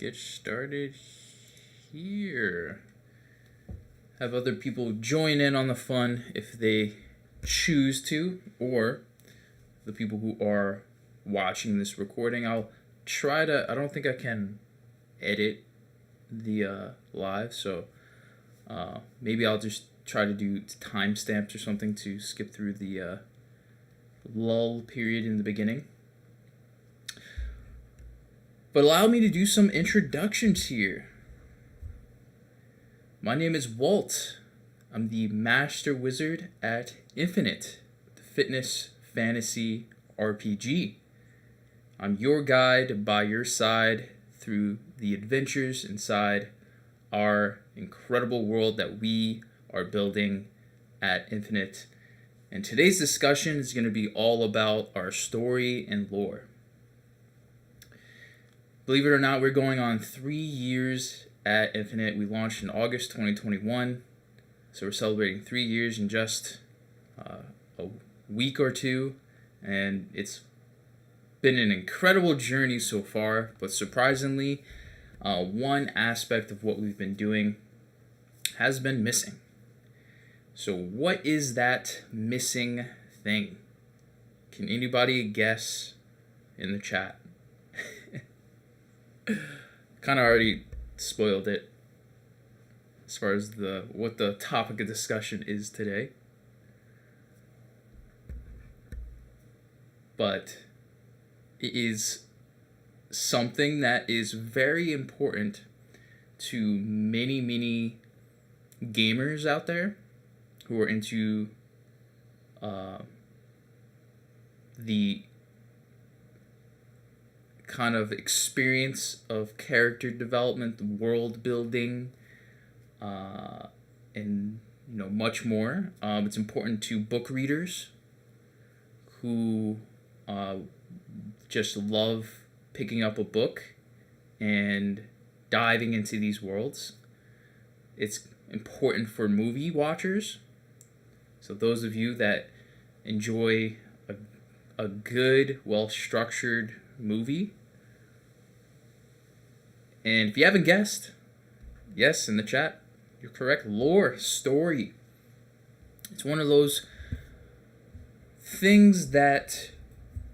get started here. Have other people join in on the fun if they choose to, or the people who are watching this recording. I don't think I can edit the live, so maybe I'll just try to do timestamps or something to skip through the lull period in the beginning. But allow me to do some introductions here. My name is Walt. I'm the Master Wizard at Infitnite, the fitness fantasy RPG. I'm your guide by your side through the adventures inside our incredible world that we are building at Infitnite. And today's discussion is going to be all about our story and lore. Believe it or not, we're going on 3 years at Infitnite. We launched in August 2021, so we're celebrating 3 years in just a week or two, and it's been an incredible journey so far. But surprisingly, one aspect of what we've been doing has been missing. So what is that missing thing? Can anybody guess in the chat? Kind of already spoiled it as far as what the topic of discussion is today. But it is something that is very important to many gamers out there who are into the kind of experience of character development, world building, and much more. It's important to book readers who just love picking up a book and diving into these worlds. It's important for movie watchers. So those of you that enjoy a good, well-structured movie. And if you haven't guessed, yes, in the chat, you're correct. Lore, story. It's one of those things that,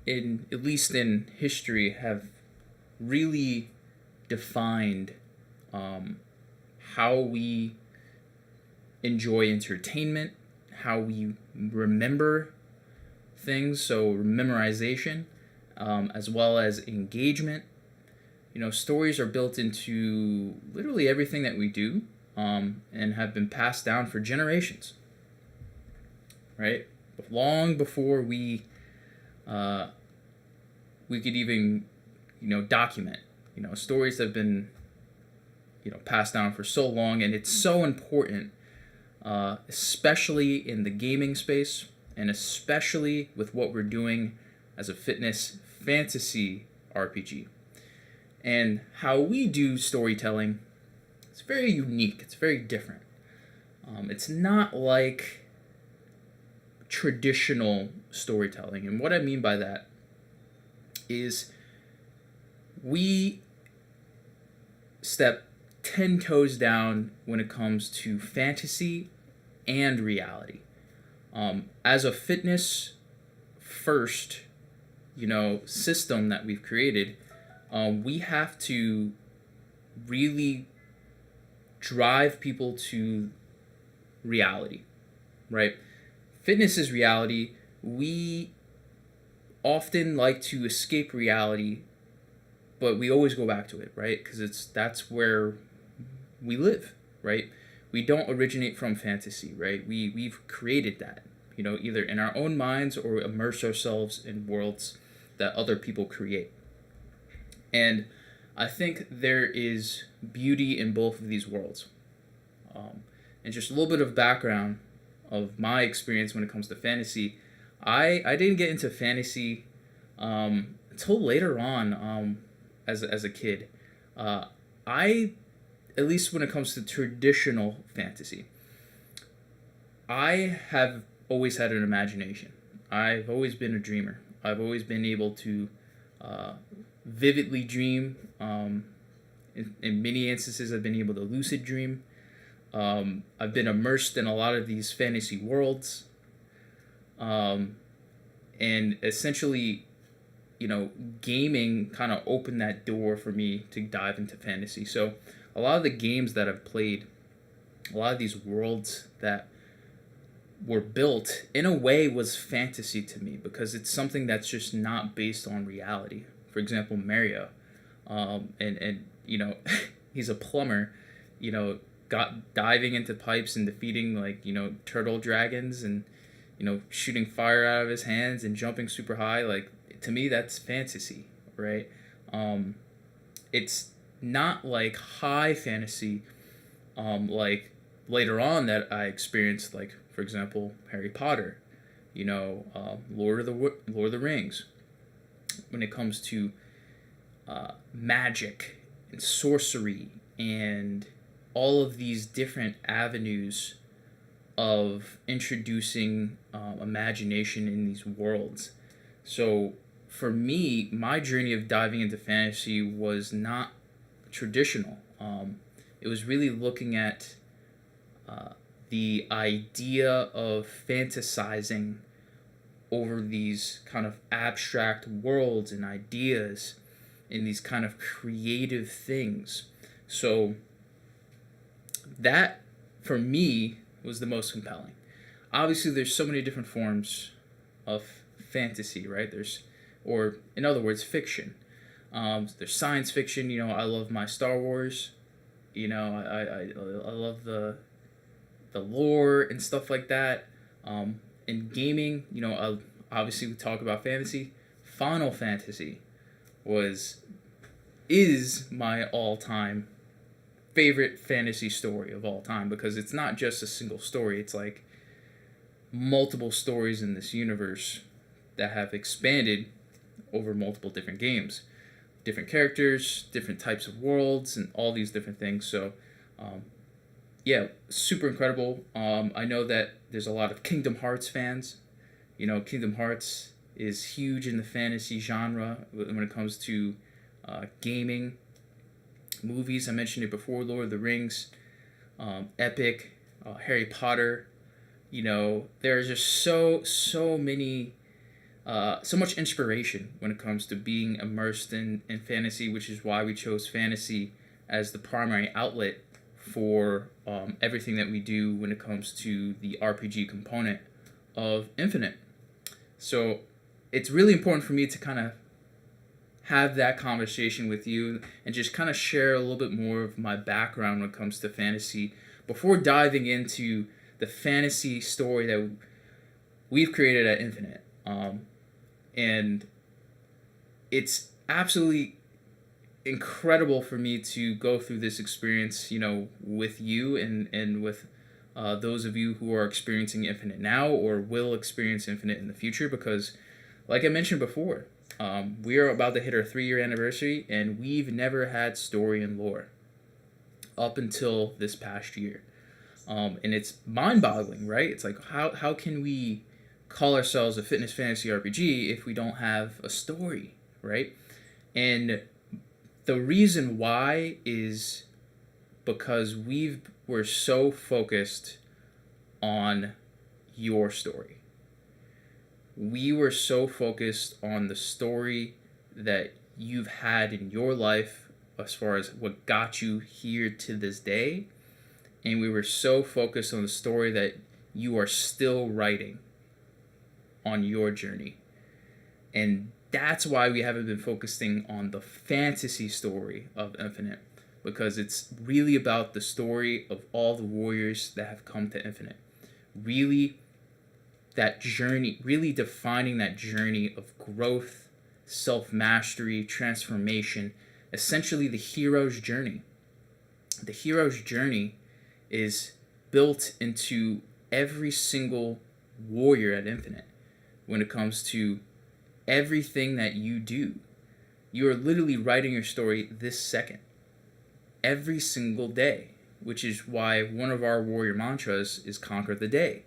at least in history, have really defined how we enjoy entertainment, how we remember things, so memorization, as well as engagement. Stories are built into literally everything that we do, and have been passed down for generations, right? Long before we could even, document. Stories have been, passed down for so long, and it's so important, especially in the gaming space, and especially with what we're doing as a fitness fantasy RPG. And how we do storytelling, it's very unique. It's very different. It's not like traditional storytelling. And what I mean by that is we step 10 toes down when it comes to fantasy and reality. As a fitness first, system that we've created, we have to really drive people to reality, right? Fitness is reality. We often like to escape reality, but we always go back to it, right? Because that's where we live, right? We don't originate from fantasy, right? We've created that, either in our own minds or immerse ourselves in worlds that other people create. And I think there is beauty in both of these worlds. And just a little bit of background of my experience when it comes to fantasy. I didn't get into fantasy until later on as a kid. At least when it comes to traditional fantasy, I have always had an imagination. I've always been a dreamer. I've always been able to vividly dream In many instances, I've been able to lucid dream. I've been immersed in a lot of these fantasy worlds. And essentially, gaming kind of opened that door for me to dive into fantasy. So a lot of the games that I've played, a lot of these worlds that were built in a way was fantasy to me, because it's something that's just not based on reality. For example, Mario, and he's a plumber, got diving into pipes and defeating turtle dragons, and shooting fire out of his hands and jumping super high. Like, to me, that's fantasy, right? It's not like high fantasy, like later on that I experienced, like, for example, Harry Potter, Lord of the Rings. When it comes to magic and sorcery and all of these different avenues of introducing imagination in these worlds. So for me, my journey of diving into fantasy was not traditional. It was really looking at the idea of fantasizing over these kind of abstract worlds and ideas and these kind of creative things. So that, for me, was the most compelling. Obviously, there's so many different forms of fantasy, right? Or in other words, fiction. There's science fiction. I love my Star Wars. I love the lore and stuff like that. In gaming, obviously we talk about fantasy. Final Fantasy is my all-time favorite fantasy story of all time, because it's not just a single story. It's like multiple stories in this universe that have expanded over multiple different games, different characters, different types of worlds, and all these different things. So super incredible. I know that there's a lot of Kingdom Hearts fans. Kingdom Hearts is huge in the fantasy genre when it comes to gaming. Movies, I mentioned it before, Lord of the Rings, Epic, Harry Potter. There's just so many, so much inspiration when it comes to being immersed in fantasy, which is why we chose fantasy as the primary outlet for everything that we do when it comes to the RPG component of Infinite. So it's really important for me to kind of have that conversation with you and just kind of share a little bit more of my background when it comes to fantasy before diving into the fantasy story that we've created at Infinite. And it's absolutely incredible for me to go through this experience, with you and with those of you who are experiencing Infinite now or will experience Infinite in the future, because like I mentioned before, we are about to hit our 3-year anniversary, and we've never had story and lore up until this past year. And it's mind-boggling, right? It's like, how can we call ourselves a fitness fantasy RPG if we don't have a story, right? And the reason why is because we're so focused on your story. We were so focused on the story that you've had in your life as far as what got you here to this day. And we were so focused on the story that you are still writing on your journey. And that's why we haven't been focusing on the fantasy story of Infinite, because it's really about the story of all the warriors that have come to Infinite. Really, that journey, really defining that journey of growth, self-mastery, transformation, essentially the hero's journey. The hero's journey is built into every single warrior at Infinite when it comes to everything that you do. You are literally writing your story this second, every single day, which is why one of our warrior mantras is conquer the day,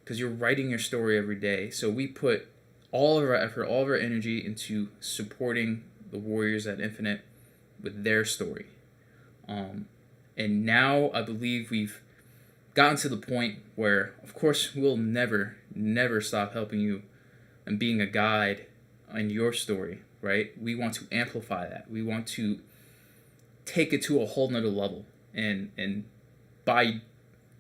because you're writing your story every day. So we put all of our effort, all of our energy into supporting the warriors at Infinite with their story. And now I believe we've gotten to the point where, of course, we'll never stop helping you and being a guide in your story, right? We want to amplify that. We want to take it to a whole nother level. And by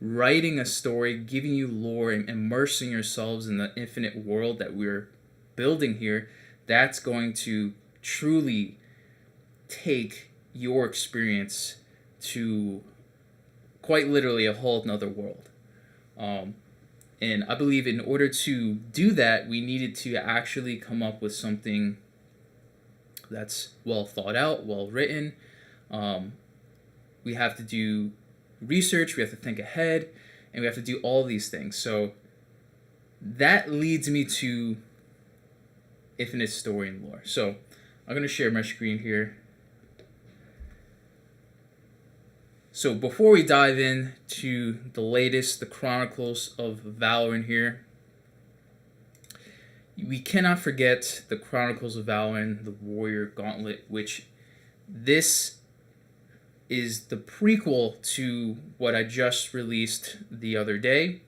writing a story, giving you lore, and immersing yourselves in the infinite world that we're building here, that's going to truly take your experience to quite literally a whole nother world. And I believe in order to do that, we needed to actually come up with something that's well thought out, well written. We have to do research, we have to think ahead, and we have to do all these things. So that leads me to Infitnite story and lore. So I'm going to share my screen here. So before we dive in to the latest, the Chronicles of Valoryne here, we cannot forget the Chronicles of Valoryne, the Warrior Gauntlet, which this is the prequel to what I just released the other day,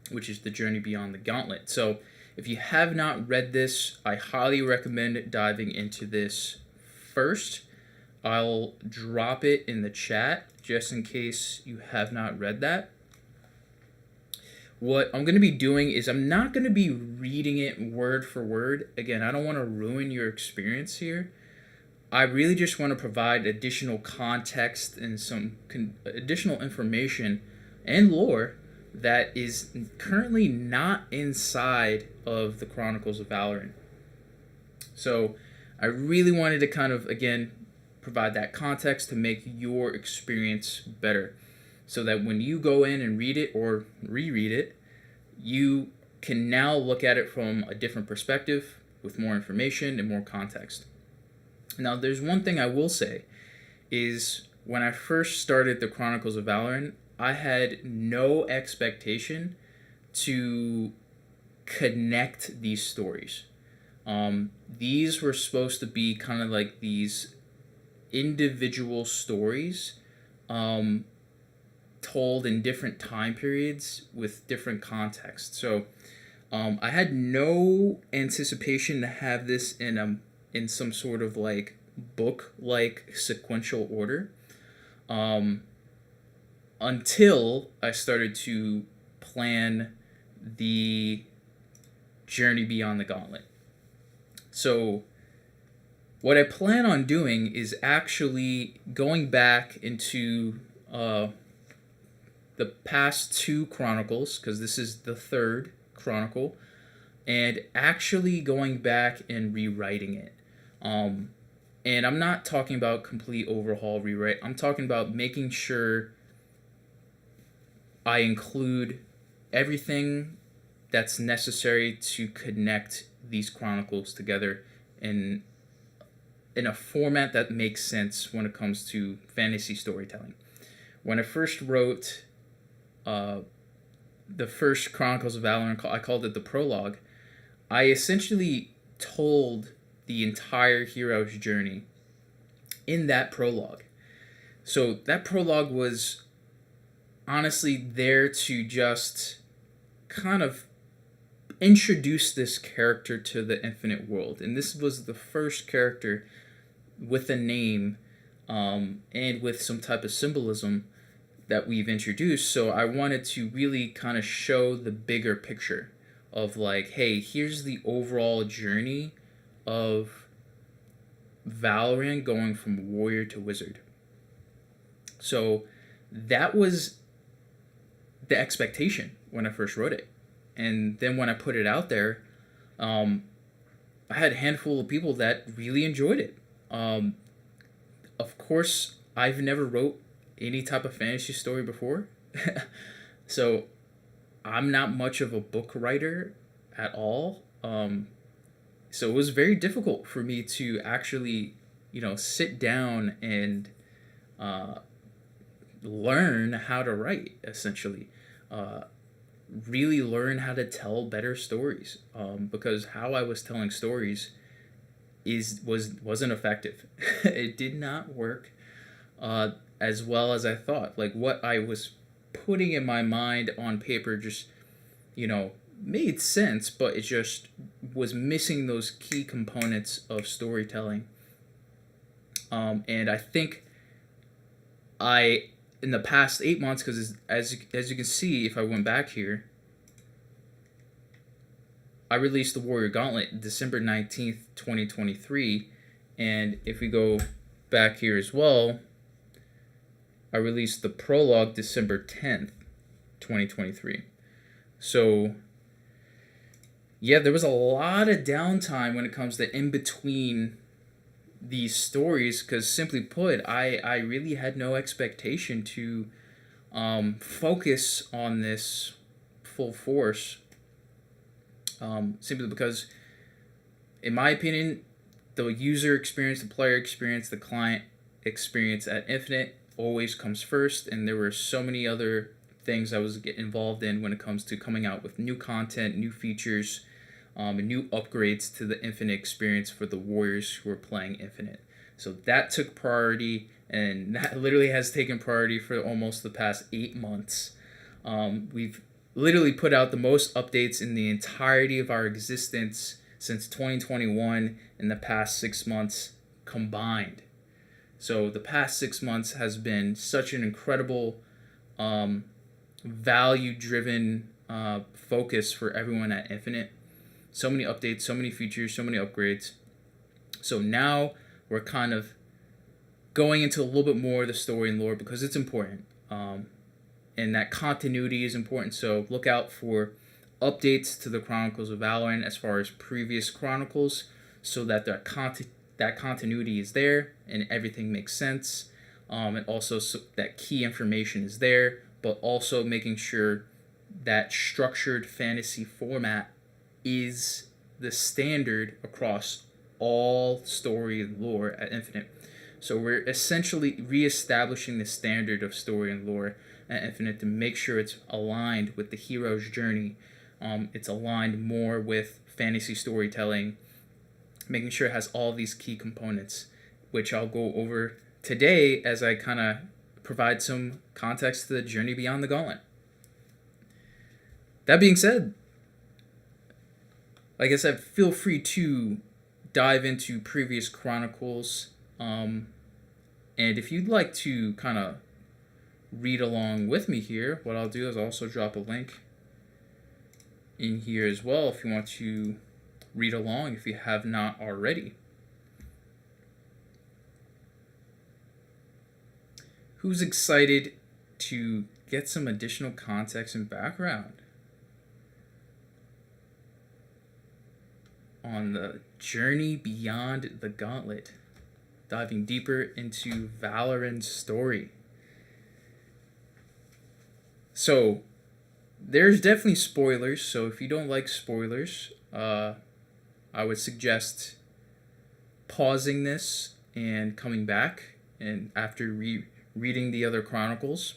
which is the Journey Beyond the Gauntlet. So if you have not read this, I highly recommend diving into this first. I'll drop it in the chat just in case you have not read that. What I'm going to be doing is I'm not going to be reading it word for word. Again, I don't want to ruin your experience here. I really just want to provide additional context and some additional information and lore that is currently not inside of the Chronicles of Valoryne. So I really wanted to kind of, again, provide that context to make your experience better, so that when you go in and read it or reread it, you can now look at it from a different perspective with more information and more context. Now, there's one thing I will say is when I first started the Chronicles of Valoryne, I had no expectation to connect these stories. These were supposed to be kind of like these individual stories told in different time periods with different contexts. So I had no anticipation to have this in some sort of like book-like sequential order until I started to plan the Journey Beyond the Gauntlet. So what I plan on doing is actually going back into the past two Chronicles, because this is the third Chronicle, and actually going back and rewriting it. And I'm not talking about complete overhaul rewrite. I'm talking about making sure I include everything that's necessary to connect these chronicles together in a format that makes sense when it comes to fantasy storytelling. When I first wrote the first Chronicles of Valoryne, I called it the prologue. I essentially told the entire hero's journey in that prologue. So that prologue was honestly there to just kind of introduce this character to the infinite world. And this was the first character with a name and with some type of symbolism that we've introduced. So I wanted to really kind of show the bigger picture of like, hey, here's the overall journey of Valoryne going from warrior to wizard. So that was the expectation when I first wrote it. And then when I put it out there, I had a handful of people that really enjoyed it. Of course, I've never wrote any type of fantasy story before. So I'm not much of a book writer at all. So it was very difficult for me to actually, sit down and learn how to write, essentially. Really learn how to tell better stories. Because how I was telling stories, wasn't effective. It did not work as well as I thought. Like, what I was putting in my mind on paper just, made sense, but it just was missing those key components of storytelling. And I think in the past 8 months, because as you can see, if I went back here, I released the Warrior Gauntlet December 19th, 2023. And if we go back here as well, I released the prologue December 10th, 2023. So, yeah, there was a lot of downtime when it comes to in between these stories, because simply put, I really had no expectation to focus on this full force. Simply because, in my opinion, the user experience, the player experience, the client experience at Infitnite always comes first, and there were so many other things I was getting involved in when it comes to coming out with new content, new features, and new upgrades to the Infitnite experience for the warriors who are playing Infitnite. So that took priority, and that literally has taken priority for almost the past 8 months. We've literally put out the most updates in the entirety of our existence since 2021 in the past 6 months combined. So the past 6 months has been such an incredible value-driven focus for everyone at Infitnite. So many updates, so many features, so many upgrades. So now we're kind of going into a little bit more of the story and lore because it's important. And that continuity is important. So look out for updates to the Chronicles of Valoryne as far as previous Chronicles, so that that continuity is there and everything makes sense. And also so that key information is there, but also making sure that structured fantasy format is the standard across all story and lore at Infitnite. So we're essentially reestablishing the standard of story and lore at Infitnite to make sure it's aligned with the hero's journey. It's aligned more with fantasy storytelling, making sure it has all these key components, which I'll go over today as I kind of provide some context to the Journey Beyond the Gauntlet. That being said, like I said, feel free to dive into previous Chronicles. And if you'd like to kind of read along with me here, what I'll do is also drop a link in here as well if you want to read along if you have not already. Who's excited to get some additional context and background on the Journey Beyond the Gauntlet, diving deeper into Valoryne's story? So, there's definitely spoilers, so if you don't like spoilers, I would suggest pausing this and coming back and after reading the other Chronicles.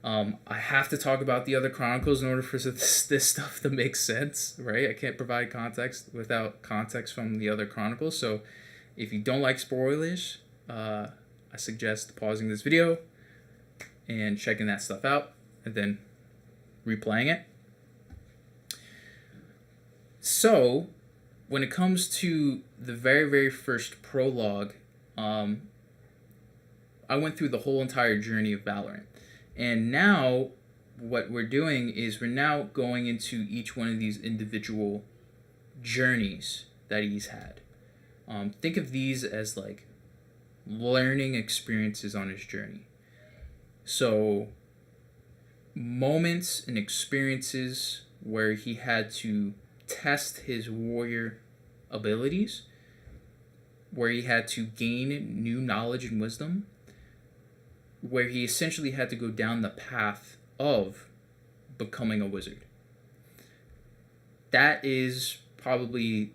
I have to talk about the other Chronicles in order for this stuff to make sense, right? I can't provide context without context from the other Chronicles, so if you don't like spoilers, I suggest pausing this video and checking that stuff out and then replaying it. So, when it comes to the very, very first prologue, I went through the whole entire journey of Valoryne. And now, what we're doing is we're now going into each one of these individual journeys that he's had. Think of these as like learning experiences on his journey. So, moments and experiences where he had to test his warrior abilities, where he had to gain new knowledge and wisdom, where he essentially had to go down the path of becoming a wizard. That is probably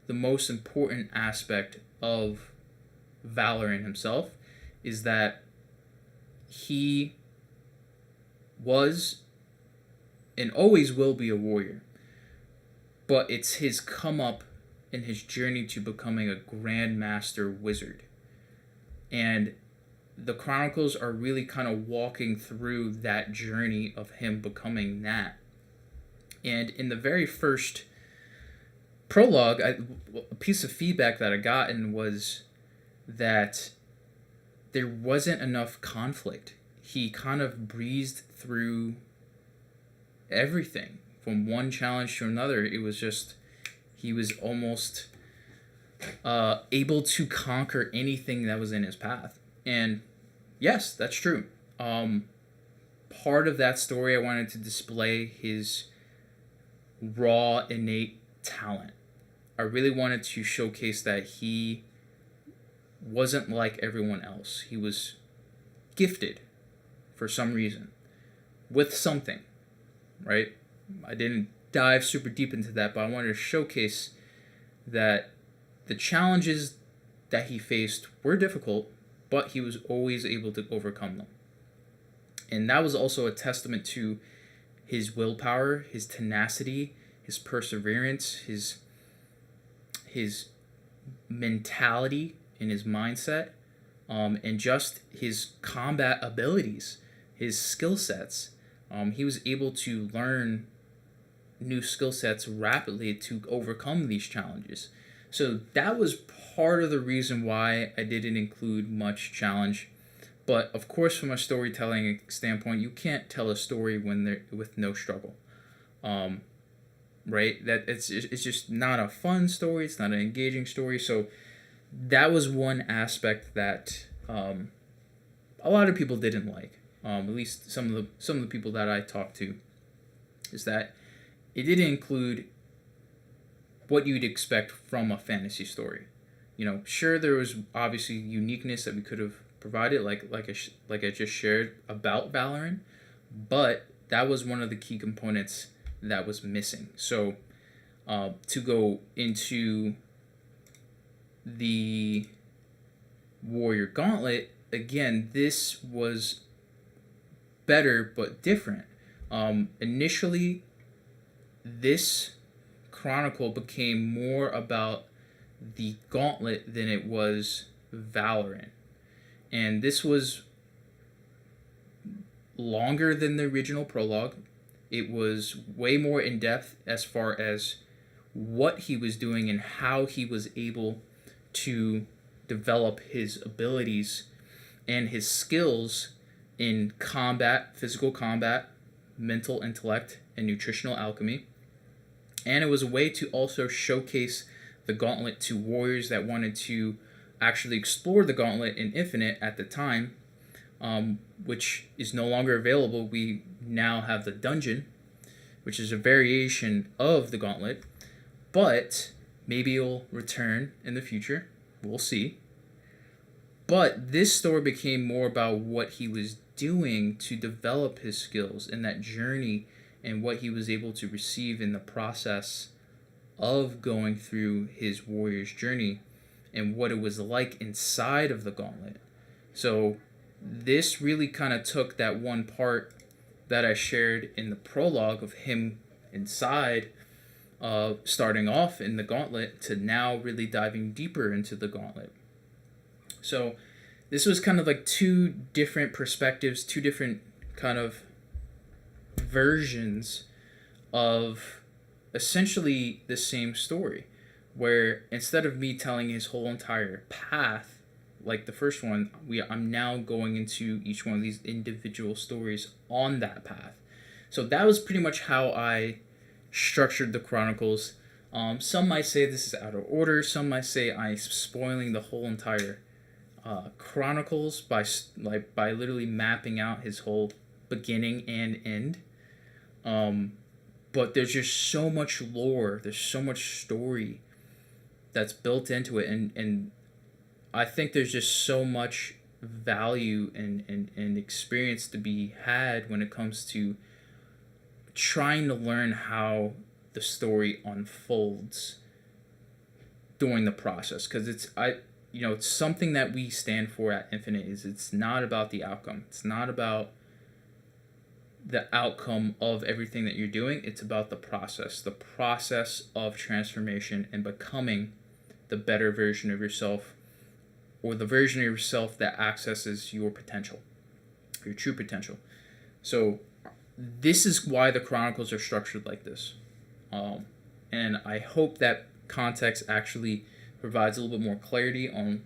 the most important aspect of Valoryne himself, is that he was and always will be a warrior, but it's his come up in his journey to becoming a grandmaster wizard. And the Chronicles are really kind of walking through that journey of him becoming that. And in the very first prologue, a piece of feedback that I gotten was that there wasn't enough conflict. He kind of breezed through everything from one challenge to another. It was just, he was almost able to conquer anything that was in his path. And yes, that's true. Part of that story, I wanted to display his raw, innate talent. I really wanted to showcase that he wasn't like everyone else. He was gifted for some reason with something, right? I didn't dive super deep into that, but I wanted to showcase that the challenges that he faced were difficult, but he was always able to overcome them. And that was also a testament to his willpower, his tenacity, his perseverance, his mentality and his mindset, and just his combat abilities, his skill sets. He was able to learn new skill sets rapidly to overcome these challenges. So that was part of the reason why I didn't include much challenge. But of course, from a storytelling standpoint, you can't tell a story with no struggle. Right? That it's just not a fun story. It's not an engaging story. So that was one aspect that a lot of people didn't like. At least some of the people that I talked to, is that it didn't include what you'd expect from a fantasy story. You know, sure, there was obviously uniqueness that we could have provided, like I just shared about Valoryne, but that was one of the key components that was missing. So to go into the Warrior Gauntlet, again, this was better but different. Initially, this chronicle became more about the Gauntlet than it was Valoryne. And this was longer than the original prologue. It was way more in depth as far as what he was doing and how he was able to develop his abilities and his skills in combat, physical combat, mental intellect, and nutritional alchemy. And it was a way to also showcase the Gauntlet to warriors that wanted to actually explore the Gauntlet in Infinite at the time, which is no longer available. We now have the Dungeon, which is a variation of the Gauntlet, but maybe it'll return in the future. We'll see. But this story became more about what he was doing to develop his skills in that journey and what he was able to receive in the process of going through his warrior's journey and what it was like inside of the Gauntlet. So this really kind of took that one part that I shared in the prologue of him inside, starting off in the Gauntlet, to now really diving deeper into the Gauntlet. So this was kind of like two different perspectives, two different kind of versions of essentially the same story, where instead of me telling his whole entire path like the first one, I'm now going into each one of these individual stories on that path. So that was pretty much how I structured the Chronicles. Some might say this is out of order. Some might say I'm spoiling the whole entire Chronicles by literally mapping out his whole beginning and end. But there's just so much lore. There's so much story that's built into it, and I think there's just so much value and experience to be had when it comes to trying to learn how the story unfolds during the process, because it's something that we stand for at Infinite is it's not about the outcome. It's not about the outcome of everything that you're doing. It's about the process of transformation and becoming the better version of yourself, or the version of yourself that accesses your potential, your true potential. So this is why the Chronicles are structured like this. And I hope that context actually provides a little bit more clarity on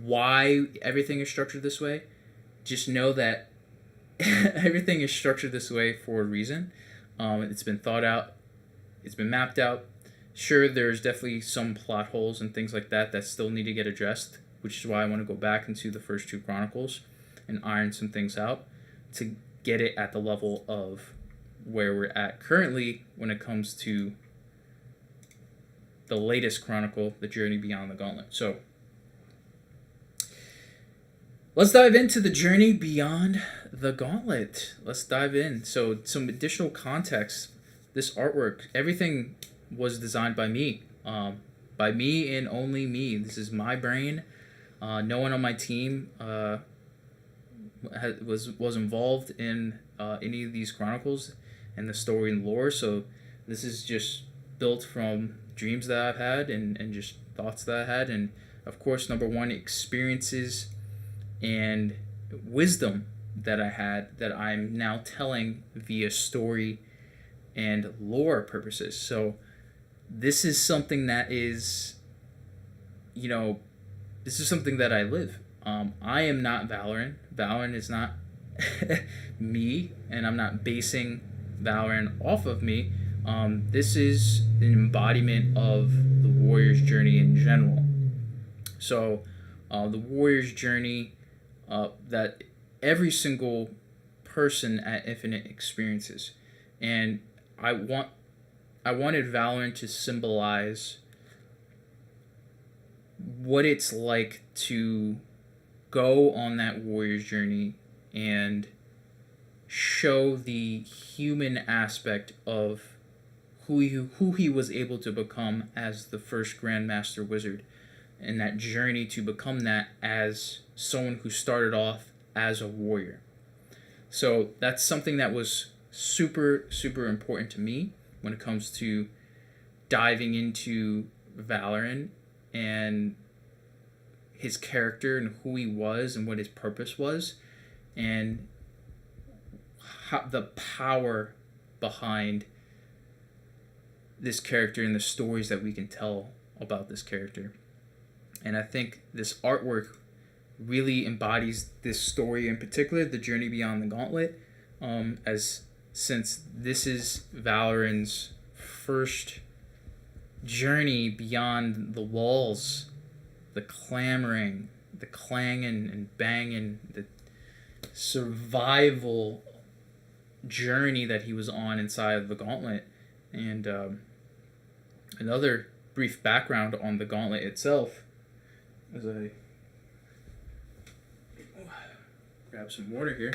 why everything is structured this way. Just know that everything is structured this way for a reason. It's been thought out. It's been mapped out. Sure, there's definitely some plot holes and things like that still need to get addressed, which is why I want to go back into the first two Chronicles and iron some things out to get it at the level of where we're at currently when it comes to the latest Chronicle, the Journey Beyond the Gauntlet. So let's dive into the Journey Beyond the Gauntlet. Let's dive in. So some additional context. This artwork, everything was designed by me. By me and only me. This is my brain. No one on my team was involved in any of these chronicles and the story and lore. So this is just built from dreams that I've had and just thoughts that I had. And of course, number one, experiences and wisdom that I had that I'm now telling via story and lore purposes. So this is something that is, this is something that I live. I am not Valoryne. Valoryne is not me, and I'm not basing Valoryne off of me. This is an embodiment of the warrior's journey in general. So the warrior's journey that every single person at Infitnite experiences. And I wanted Valoryne to symbolize what it's like to go on that warrior's journey and show the human aspect of who he was able to become as the first Grandmaster Wizard, and that journey to become that as someone who started off as a warrior. So that's something that was super, super important to me when it comes to diving into Valoryne and his character and who he was and what his purpose was, and how the power behind this character and the stories that we can tell about this character. And I think this artwork really embodies this story, in particular the Journey Beyond the Gauntlet, since this is Valoryne's first journey beyond the walls, the clamoring, the clanging and banging, the survival journey that he was on inside of the Gauntlet. And another brief background on the Gauntlet itself, as I grab some water here.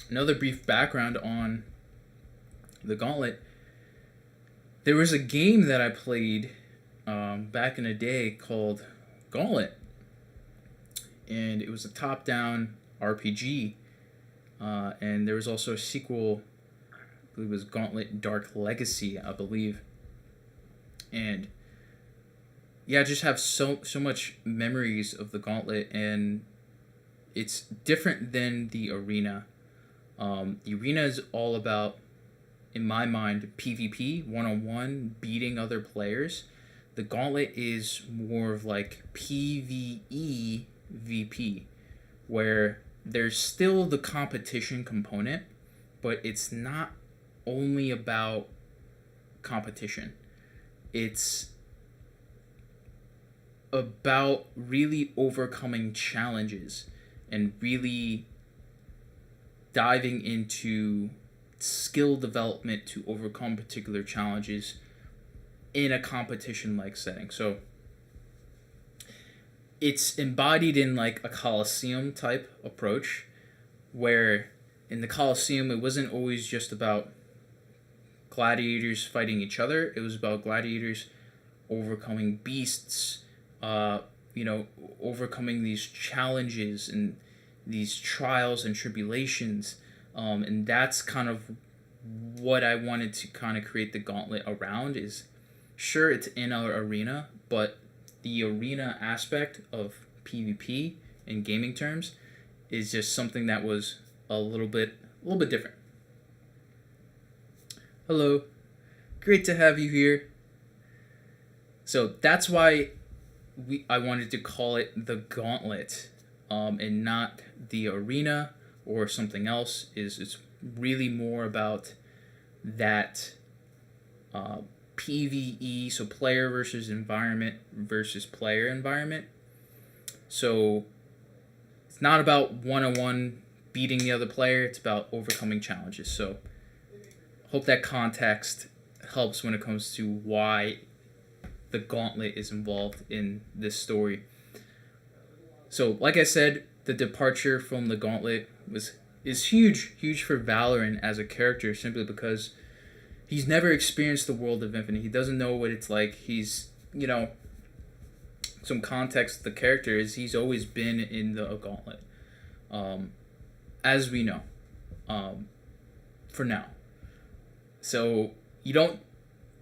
Another brief background on the Gauntlet. There was a game that I played back in the day called Gauntlet, and it was a top-down RPG, and there was also a sequel, I believe it was Gauntlet Dark Legacy, I believe. And yeah, I just have so much memories of the Gauntlet, and it's different than the arena. The arena is all about, in my mind, PvP, one-on-one, beating other players. The Gauntlet is more of like PvE VP, where there's still the competition component, but it's not only about competition. It's about really overcoming challenges and really diving into skill development to overcome particular challenges in a competition-like setting. So it's embodied in like a Colosseum type approach, where in the Colosseum it wasn't always just about gladiators fighting each other. It was about gladiators overcoming beasts, overcoming these challenges and these trials and tribulations. And that's kind of what I wanted to kind of create the gauntlet around. Is sure, it's in our arena, but the arena aspect of PvP in gaming terms is just something that was a little bit different. Hello, great to have you here. So that's why I wanted to call it the Gauntlet, and not the arena or something else. It's really more about that PvE, so player versus environment versus player environment. So it's not about one-on-one beating the other player, it's about overcoming challenges. So hope that context helps when it comes to why the Gauntlet is involved in this story. So like I said, the departure from the Gauntlet is huge for Valoryne as a character, simply because he's never experienced the world of Infinite. He doesn't know what it's like. He's, some context, the character is he's always been in the Gauntlet, as we know, for now. So you don't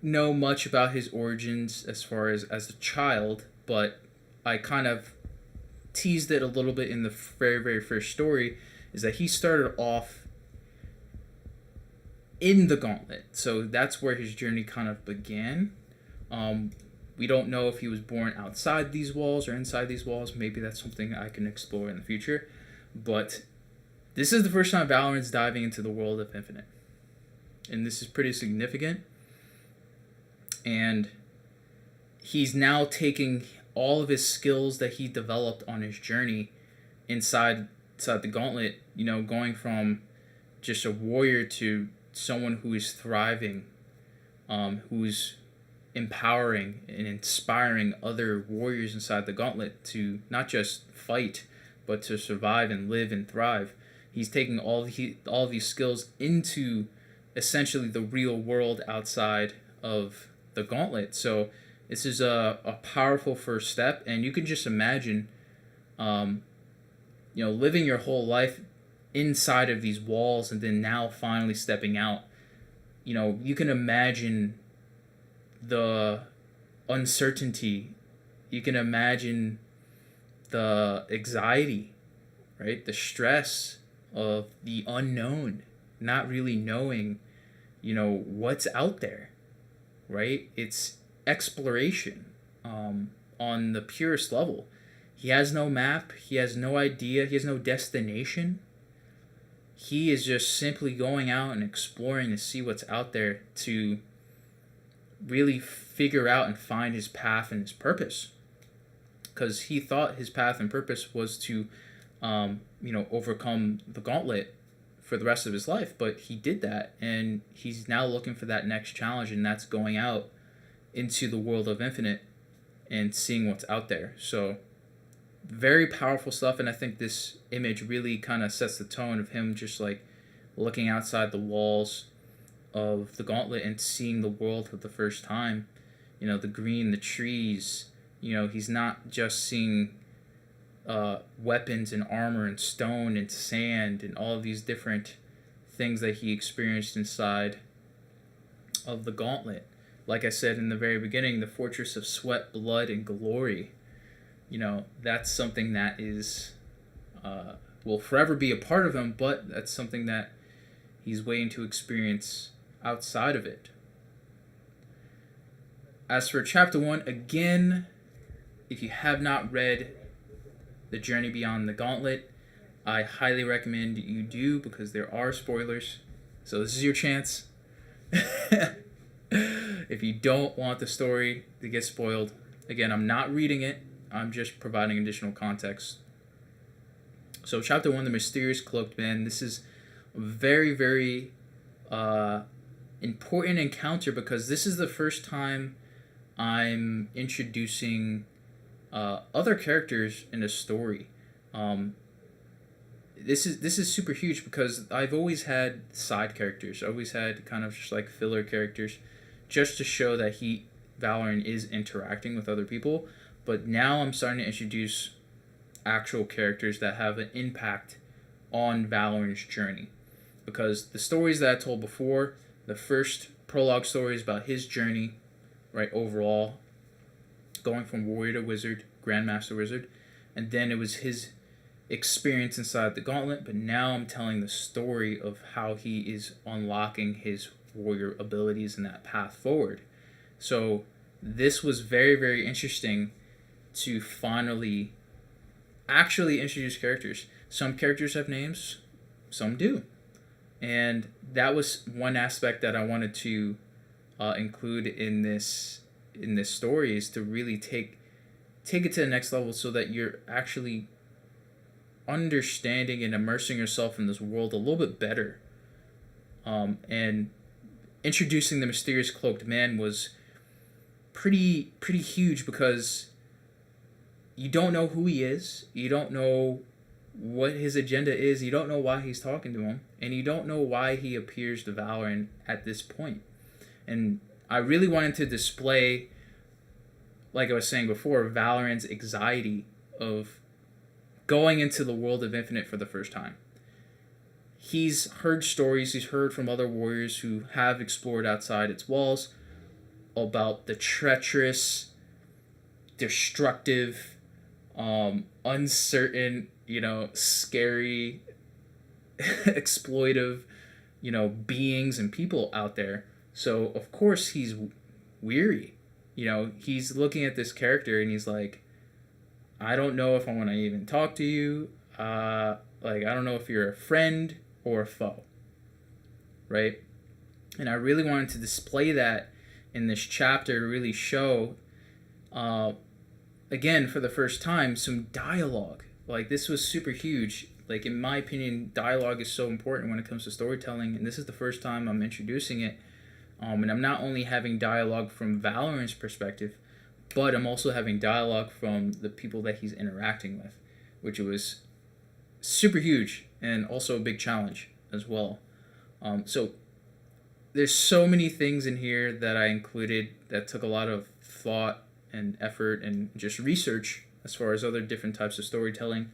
know much about his origins as far as a child, but I kind of teased it a little bit in the very first story, is that he started off in the Gauntlet. So that's where his journey kind of began. We don't know if he was born outside these walls or inside these walls. Maybe that's something I can explore in the future. But this is the first time Valoryne's diving into the world of Infinite. And this is pretty significant. And he's now taking all of his skills that he developed on his journey inside the Gauntlet, going from just a warrior to someone who is thriving, who's empowering and inspiring other warriors inside the Gauntlet to not just fight, but to survive and live and thrive. He's taking all of these skills into essentially the real world outside of the Gauntlet. So this is a powerful first step, and you can just imagine, living your whole life inside of these walls and then now finally stepping out. You can imagine the uncertainty. You can imagine the anxiety, right? The stress of the unknown, not really knowing, what's out there, right? It's exploration on the purest level. He has no map. He has no idea. He has no destination. He is just simply going out and exploring to see what's out there, to really figure out and find his path and his purpose. Because he thought his path and purpose was to, overcome the Gauntlet for the rest of his life. But he did that, and he's now looking for that next challenge, and that's going out into the world of Infinite and seeing what's out there. So very powerful stuff, and I think this image really kind of sets the tone of him just like looking outside the walls of the Gauntlet and seeing the world for the first time. The green, the trees. He's not just seeing weapons and armor and stone and sand and all of these different things that he experienced inside of the Gauntlet. Like I said in the very beginning, the fortress of sweat, blood, and glory. That's something that is will forever be a part of him, but that's something that he's waiting to experience outside of it. As for Chapter 1, again, if you have not read The Journey Beyond the Gauntlet, I highly recommend you do, because there are spoilers. So this is your chance. If you don't want the story to get spoiled, again, I'm not reading it. I'm just providing additional context. So Chapter 1, The Mysterious Cloaked Man. This is a very, very important encounter, because this is the first time I'm introducing other characters in a story. This is super huge, because I've always had side characters. I always had kind of just like filler characters, just to show that Valoryne is interacting with other people, but now I'm starting to introduce actual characters that have an impact on Valoryne's journey. Because the stories that I told before, the first prologue story is about his journey, right, overall, going from warrior to wizard, grandmaster wizard, and then it was his experience inside the gauntlet, but now I'm telling the story of how he is unlocking his warrior abilities and that path forward. So this was very, very interesting to finally actually introduce characters. Some characters have names, some do. And that was one aspect that I wanted to include in this story, is to really take it to the next level so that you're actually understanding and immersing yourself in this world a little bit better. And introducing the mysterious cloaked man was pretty huge, because you don't know who he is, you don't know what his agenda is, you don't know why he's talking to him, and you don't know why he appears to Valoryne at this point. And I really wanted to display, like I was saying before, Valoryne's anxiety of going into the world of Infitnite for the first time. He's heard stories, he's heard from other warriors who have explored outside its walls about the treacherous, destructive, uncertain, scary, exploitive, beings and people out there. So, of course, he's weary. He's looking at this character and he's like, I don't know if I want to even talk to you. I don't know if you're a friend or a foe. Right? And I really wanted to display that in this chapter to really show, again, for the first time, some dialogue. Like, this was super huge. Like, in my opinion, dialogue is so important when it comes to storytelling, and this is the first time I'm introducing it. And I'm not only having dialogue from Valoryne's perspective, but I'm also having dialogue from the people that he's interacting with, which was super huge and also a big challenge as well. So there's so many things in here that I included that took a lot of thought and effort and just research as far as other different types of storytelling.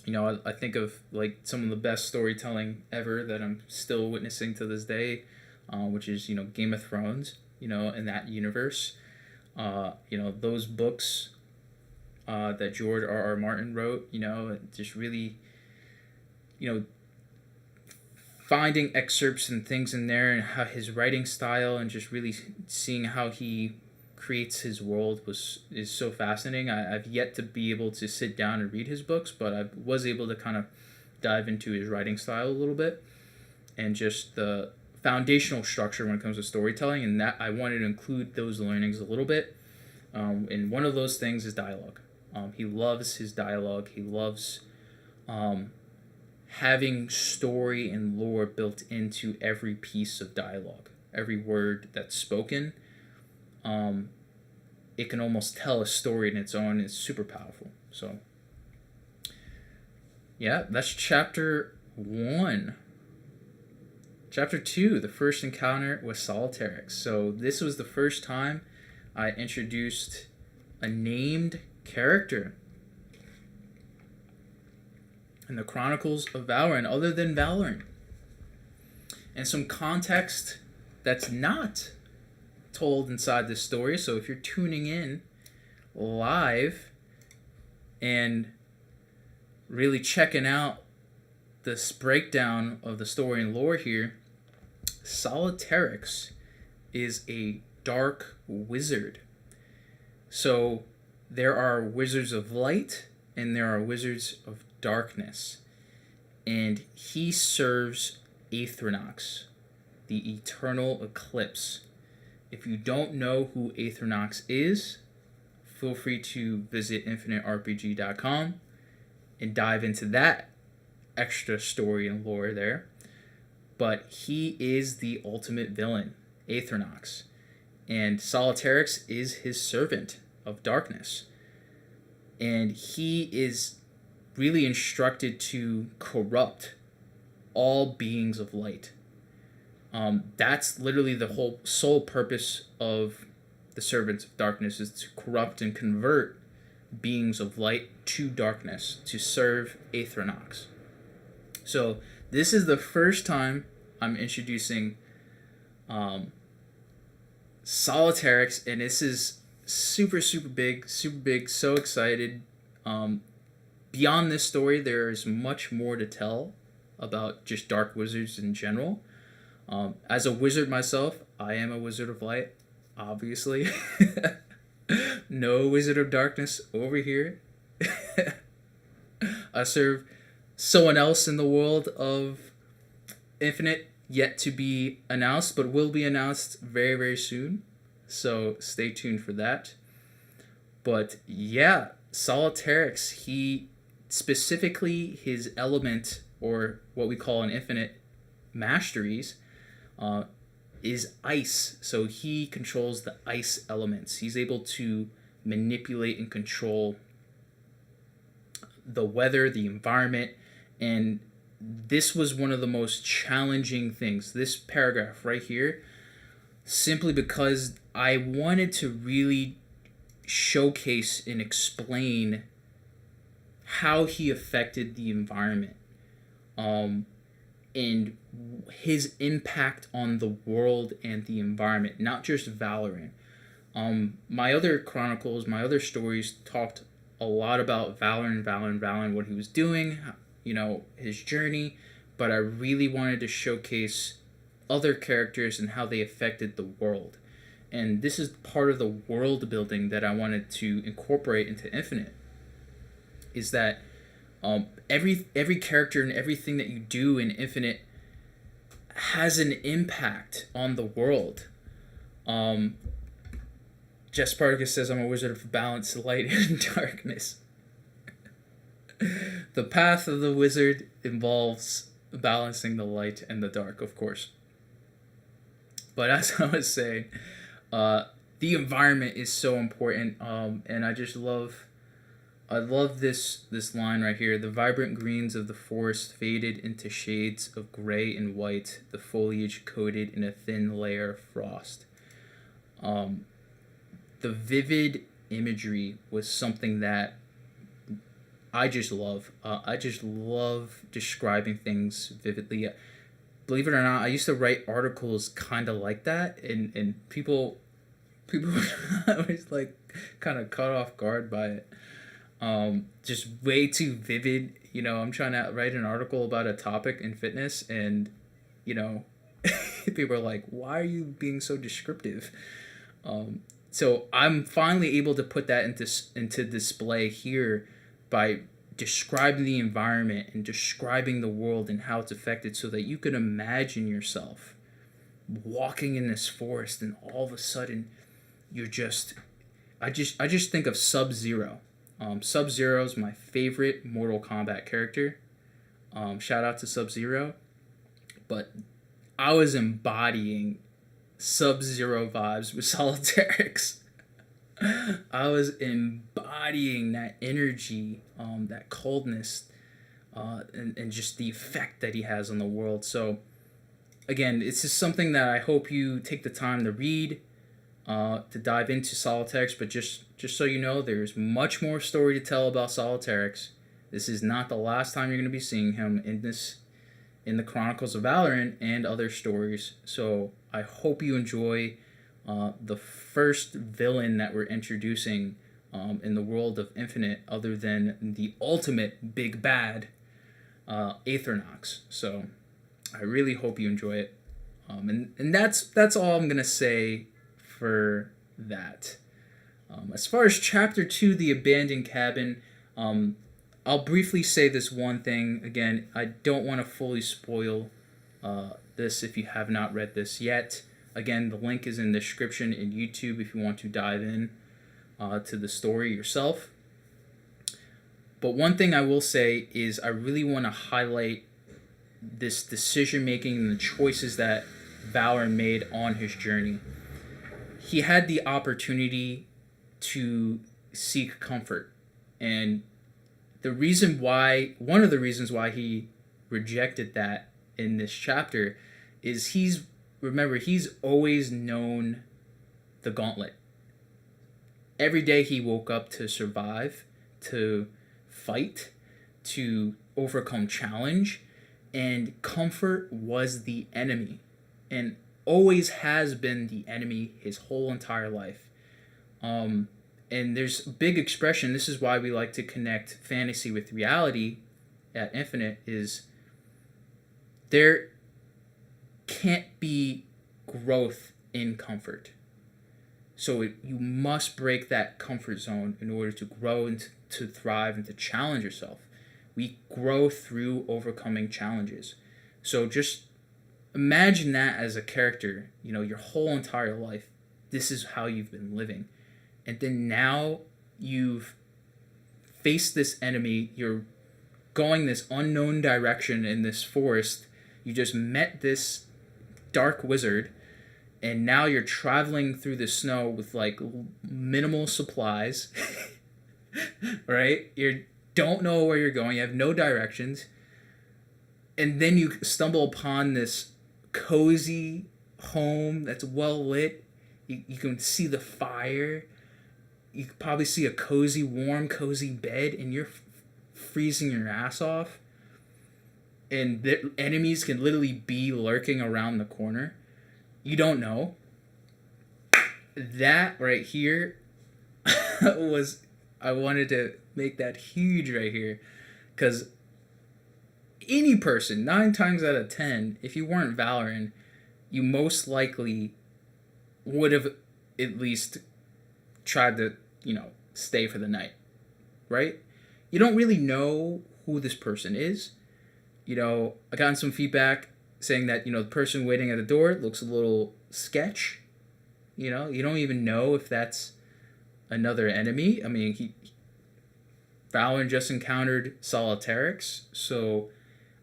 I think of like some of the best storytelling ever that I'm still witnessing to this day, which is, Game of Thrones, in that universe. Those books that George R.R. Martin wrote, just really, finding excerpts and things in there and how his writing style and just really seeing how he creates his world is so fascinating. I've yet to be able to sit down and read his books, but I was able to kind of dive into his writing style a little bit and just the foundational structure when it comes to storytelling, and that I wanted to include those learnings a little bit. And one of those things is dialogue. He loves his dialogue. He loves having story and lore built into every piece of dialogue. Every word that's spoken, it can almost tell a story in its own. It's super powerful. So, yeah, that's chapter 1. Chapter 2, the first encounter with Solitaryx. So this was the first time I introduced a named character in the Chronicles of Valoryne, other than Valoryne. And some context that's not told inside this story. So if you're tuning in live and really checking out this breakdown of the story and lore here, Solitaryx is a dark wizard. So there are wizards of light and there are wizards of darkness. And he serves Aethernox, the eternal eclipse. If you don't know who Aethernox is, feel free to visit InfiniteRPG.com and dive into that extra story and lore there. But he is the ultimate villain, Aethernox. And Solitaryx is his servant of darkness. And he is really instructed to corrupt all beings of light. That's literally the whole sole purpose of the servants of darkness, is to corrupt and convert beings of light to darkness to serve Aethronox. So this is the first time I'm introducing Solitaryx, and this is super big, so excited. Beyond this story, there's much more to tell about just dark wizards in general. As a wizard myself, I am a wizard of light, obviously. No wizard of darkness over here. I serve someone else in the world of Infinite, yet to be announced, but will be announced very soon. So stay tuned for that. But yeah, Solitaryx, he specifically, his element, or what we call in Infinite masteries, is ice. So he controls the ice elements. He's able to manipulate and control the weather, the environment, and this was one of the most challenging things, this paragraph right here, simply because I wanted to really showcase and explain how he affected the environment, and his impact on the world and the environment, not just Valoryne. My other chronicles, my other stories talked a lot about Valoryne, what he was doing, his journey, but I really wanted to showcase other characters and how they affected the world. And this is part of the world building that I wanted to incorporate into Infinite, is that every character and everything that you do in Infinite has an impact on the world. Jess Spartacus says, I'm a wizard of balance, light, and darkness. The path of the wizard involves balancing the light and the dark, of course. But as I was saying, the environment is so important, and I love this line right here. The vibrant greens of the forest faded into shades of gray and white, the foliage coated in a thin layer of frost. The vivid imagery was something that I just love. I just love describing things vividly. Believe it or not, I used to write articles kind of like that, and people always like kind of caught off guard by it. Just way too vivid. I'm trying to write an article about a topic in fitness, and people are like, "Why are you being so descriptive?" So I'm finally able to put that into display here by describing the environment and describing the world and how it's affected, so that you can imagine yourself walking in this forest, and all of a sudden you're I just think of Sub-Zero. Sub-Zero is my favorite Mortal Kombat character. Shout out to Sub-Zero. But I was embodying Sub-Zero vibes with Solitaryx. I was embodying that energy, that coldness, and just the effect that he has on the world. So, again, it's just something that I hope you take the time to read, to dive into Solitaryx. But just so you know, there's much more story to tell about Solitaryx. This is not the last time you're going to be seeing him in the Chronicles of Valoryne and other stories. So I hope you enjoy the first villain that we're introducing in the world of Infinite, other than the ultimate big bad, Aethronox. So I really hope you enjoy it. And that's all I'm going to say for that. As far as Chapter 2, The Abandoned Cabin, I'll briefly say this one thing. Again, I don't want to fully spoil this if you have not read this yet. Again, the link is in the description in YouTube if you want to dive in to the story yourself. But one thing I will say is I really want to highlight this decision-making and the choices that Valoryne made on his journey. He had the opportunity to seek comfort, and one of the reasons why he rejected that in this chapter is he's always known the Gauntlet. every day he woke up to survive, to fight, to overcome challenge, and comfort was the enemy, and always has been the enemy his whole entire life. And there's a big expression. This is why we like to connect fantasy with reality at Infinite. Is there can't be growth in comfort. So you must break that comfort zone in order to grow and to thrive and to challenge yourself. We grow through overcoming challenges. So just imagine that as a character, your whole entire life. This is how you've been living. And then now you've faced this enemy. You're going this unknown direction in this forest. You just met this dark wizard. And now you're traveling through the snow with like minimal supplies, right? You don't know where you're going. You have no directions. And then you stumble upon this cozy home that's well lit. You can see the fire. You can probably see a cozy, warm, cozy bed, and you're freezing your ass off. And the enemies can literally be lurking around the corner. You don't know. That right here I wanted to make that huge right here. Because any person, 9 times out of 10, if you weren't Valoryne, you most likely would have at least tried to, stay for the night. Right? You don't really know who this person is. I got some feedback saying that, the person waiting at the door looks a little sketch. You don't even know if that's another enemy. I mean, Valoryne just encountered Solitairix, so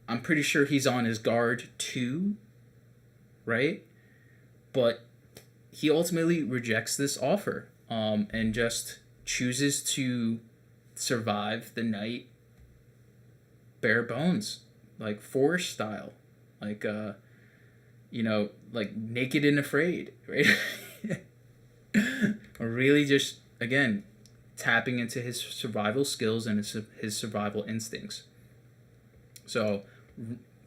I'm pretty sure he's on his guard too, right? But he ultimately rejects this offer, and just chooses to survive the night bare bones, like forest style. Like, like naked and afraid, right? Or really just, again, tapping into his survival skills and his survival instincts. So,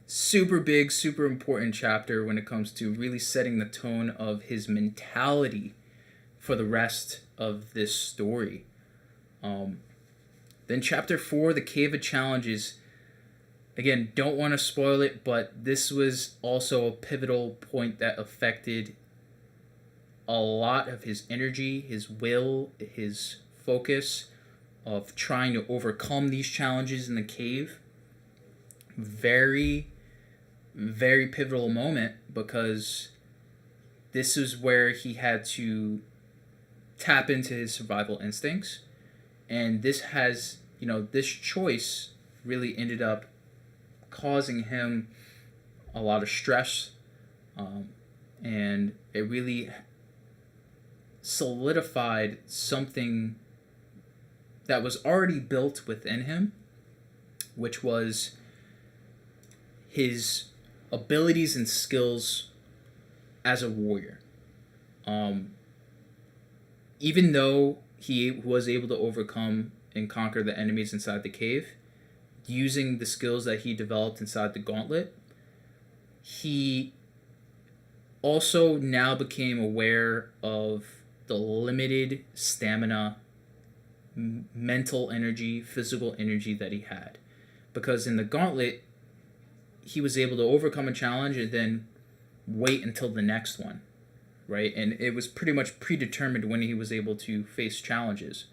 super big, super important chapter when it comes to really setting the tone of his mentality for the rest of this story. Then chapter 4, the Cave of Challenges. Again, don't want to spoil it, but this was also a pivotal point that affected a lot of his energy, his will, his focus of trying to overcome these challenges in the cave. Very, very pivotal moment, because this is where he had to tap into his survival instincts. And this has, this choice really ended up causing him a lot of stress, and it really solidified something that was already built within him, which was his abilities and skills as a warrior. Even though he was able to overcome and conquer the enemies inside the cave, using the skills that he developed inside the gauntlet, he also now became aware of the limited stamina, mental energy, physical energy that he had. Because in the gauntlet, he was able to overcome a challenge and then wait until the next one, right? And it was pretty much predetermined when he was able to face challenges.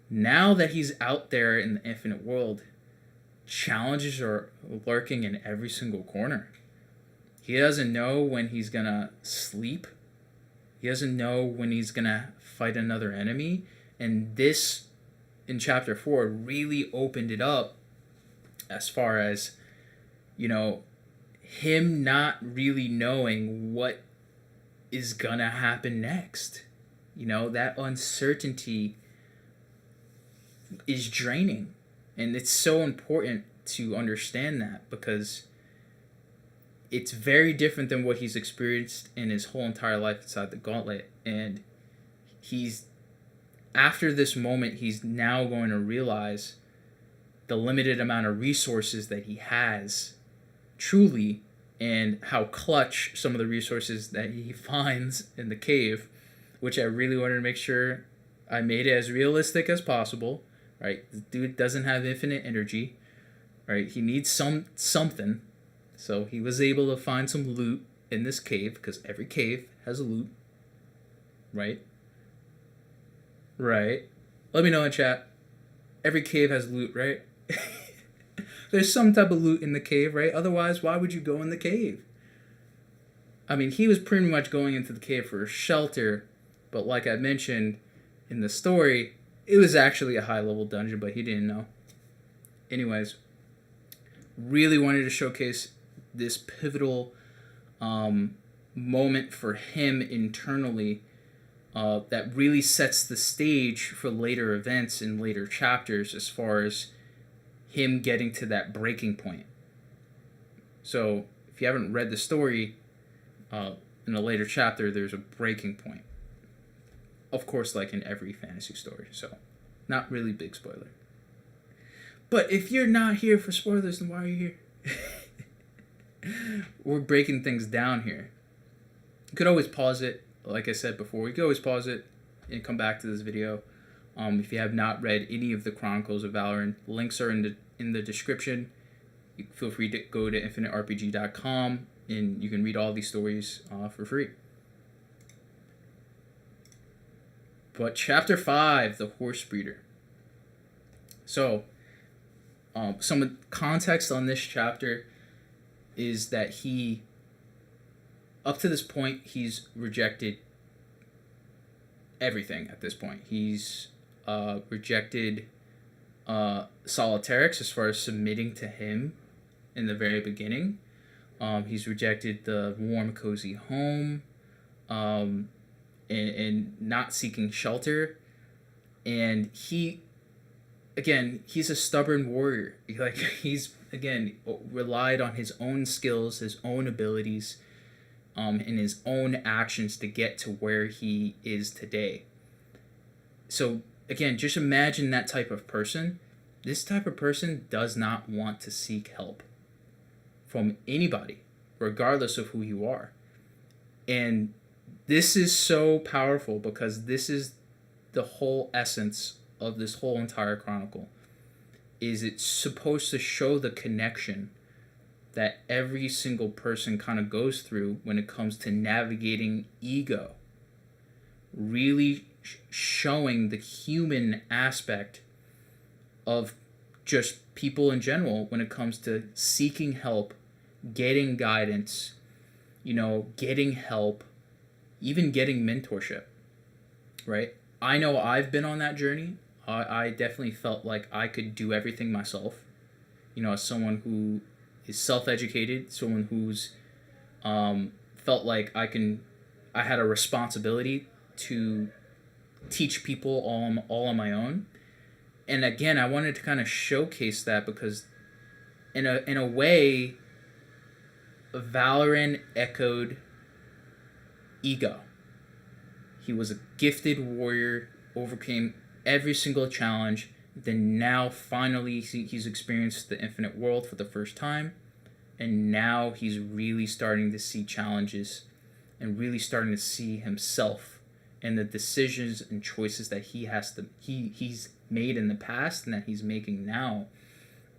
Now that he's out there in the infinite world, challenges are lurking in every single corner. He doesn't know when he's gonna sleep. He doesn't know when he's gonna fight another enemy. And this, in chapter 4, really opened it up as far as, him not really knowing what is gonna happen next. That uncertainty is draining. And it's so important to understand that, because it's very different than what he's experienced in his whole entire life inside the gauntlet. And he's after this moment, he's now going to realize the limited amount of resources that he has, truly, and how clutch some of the resources that he finds in the cave, which I really wanted to make sure I made it as realistic as possible. Right, the dude doesn't have infinite energy. Right, he needs something, so he was able to find some loot in this cave, because every cave has a loot. Right. Let me know in chat. Every cave has loot, right? There's some type of loot in the cave, right? Otherwise, why would you go in the cave? I mean, he was pretty much going into the cave for shelter, but like I mentioned in the story, it was actually a high-level dungeon, but he didn't know. Anyways, really wanted to showcase this pivotal moment for him internally that really sets the stage for later events and later chapters as far as him getting to that breaking point. So if you haven't read the story, in a later chapter, there's a breaking point. Of course, like in every fantasy story, so not really big spoiler. But if you're not here for spoilers, then why are you here? We're breaking things down here. You could always pause it. Like I said before, you can always pause it and come back to this video. If you have not read any of the Chronicles of Valoryne, links are in the description. You feel free to go to infiniterpg.com and you can read all these stories for free. But chapter 5, the horse breeder. So, some context on this chapter is that he, up to this point, he's rejected everything at this point. He's rejected Solitaryx as far as submitting to him in the very beginning. He's rejected the warm, cozy home, and not seeking shelter. And he's a stubborn warrior. Like, he's, again, relied on his own skills, his own abilities, and his own actions to get to where he is today. So, again, just imagine that type of person. This type of person does not want to seek help from anybody, regardless of who you are. And this is so powerful because this is the whole essence of this whole entire chronicle. Is it's supposed to show the connection that every single person kind of goes through when it comes to navigating ego. Really showing the human aspect of just people in general when it comes to seeking help, getting guidance, getting help, even getting mentorship, right? I know I've been on that journey. I definitely felt like I could do everything myself. As someone who is self-educated, someone who's felt like I had a responsibility to teach people all on my own. And again, I wanted to kind of showcase that because in a way, Valoryne echoed ego. He was a gifted warrior, overcame every single challenge. Then now finally he's experienced the infinite world for the first time, and now he's really starting to see challenges and really starting to see himself and the decisions and choices that he's made in the past and that he's making now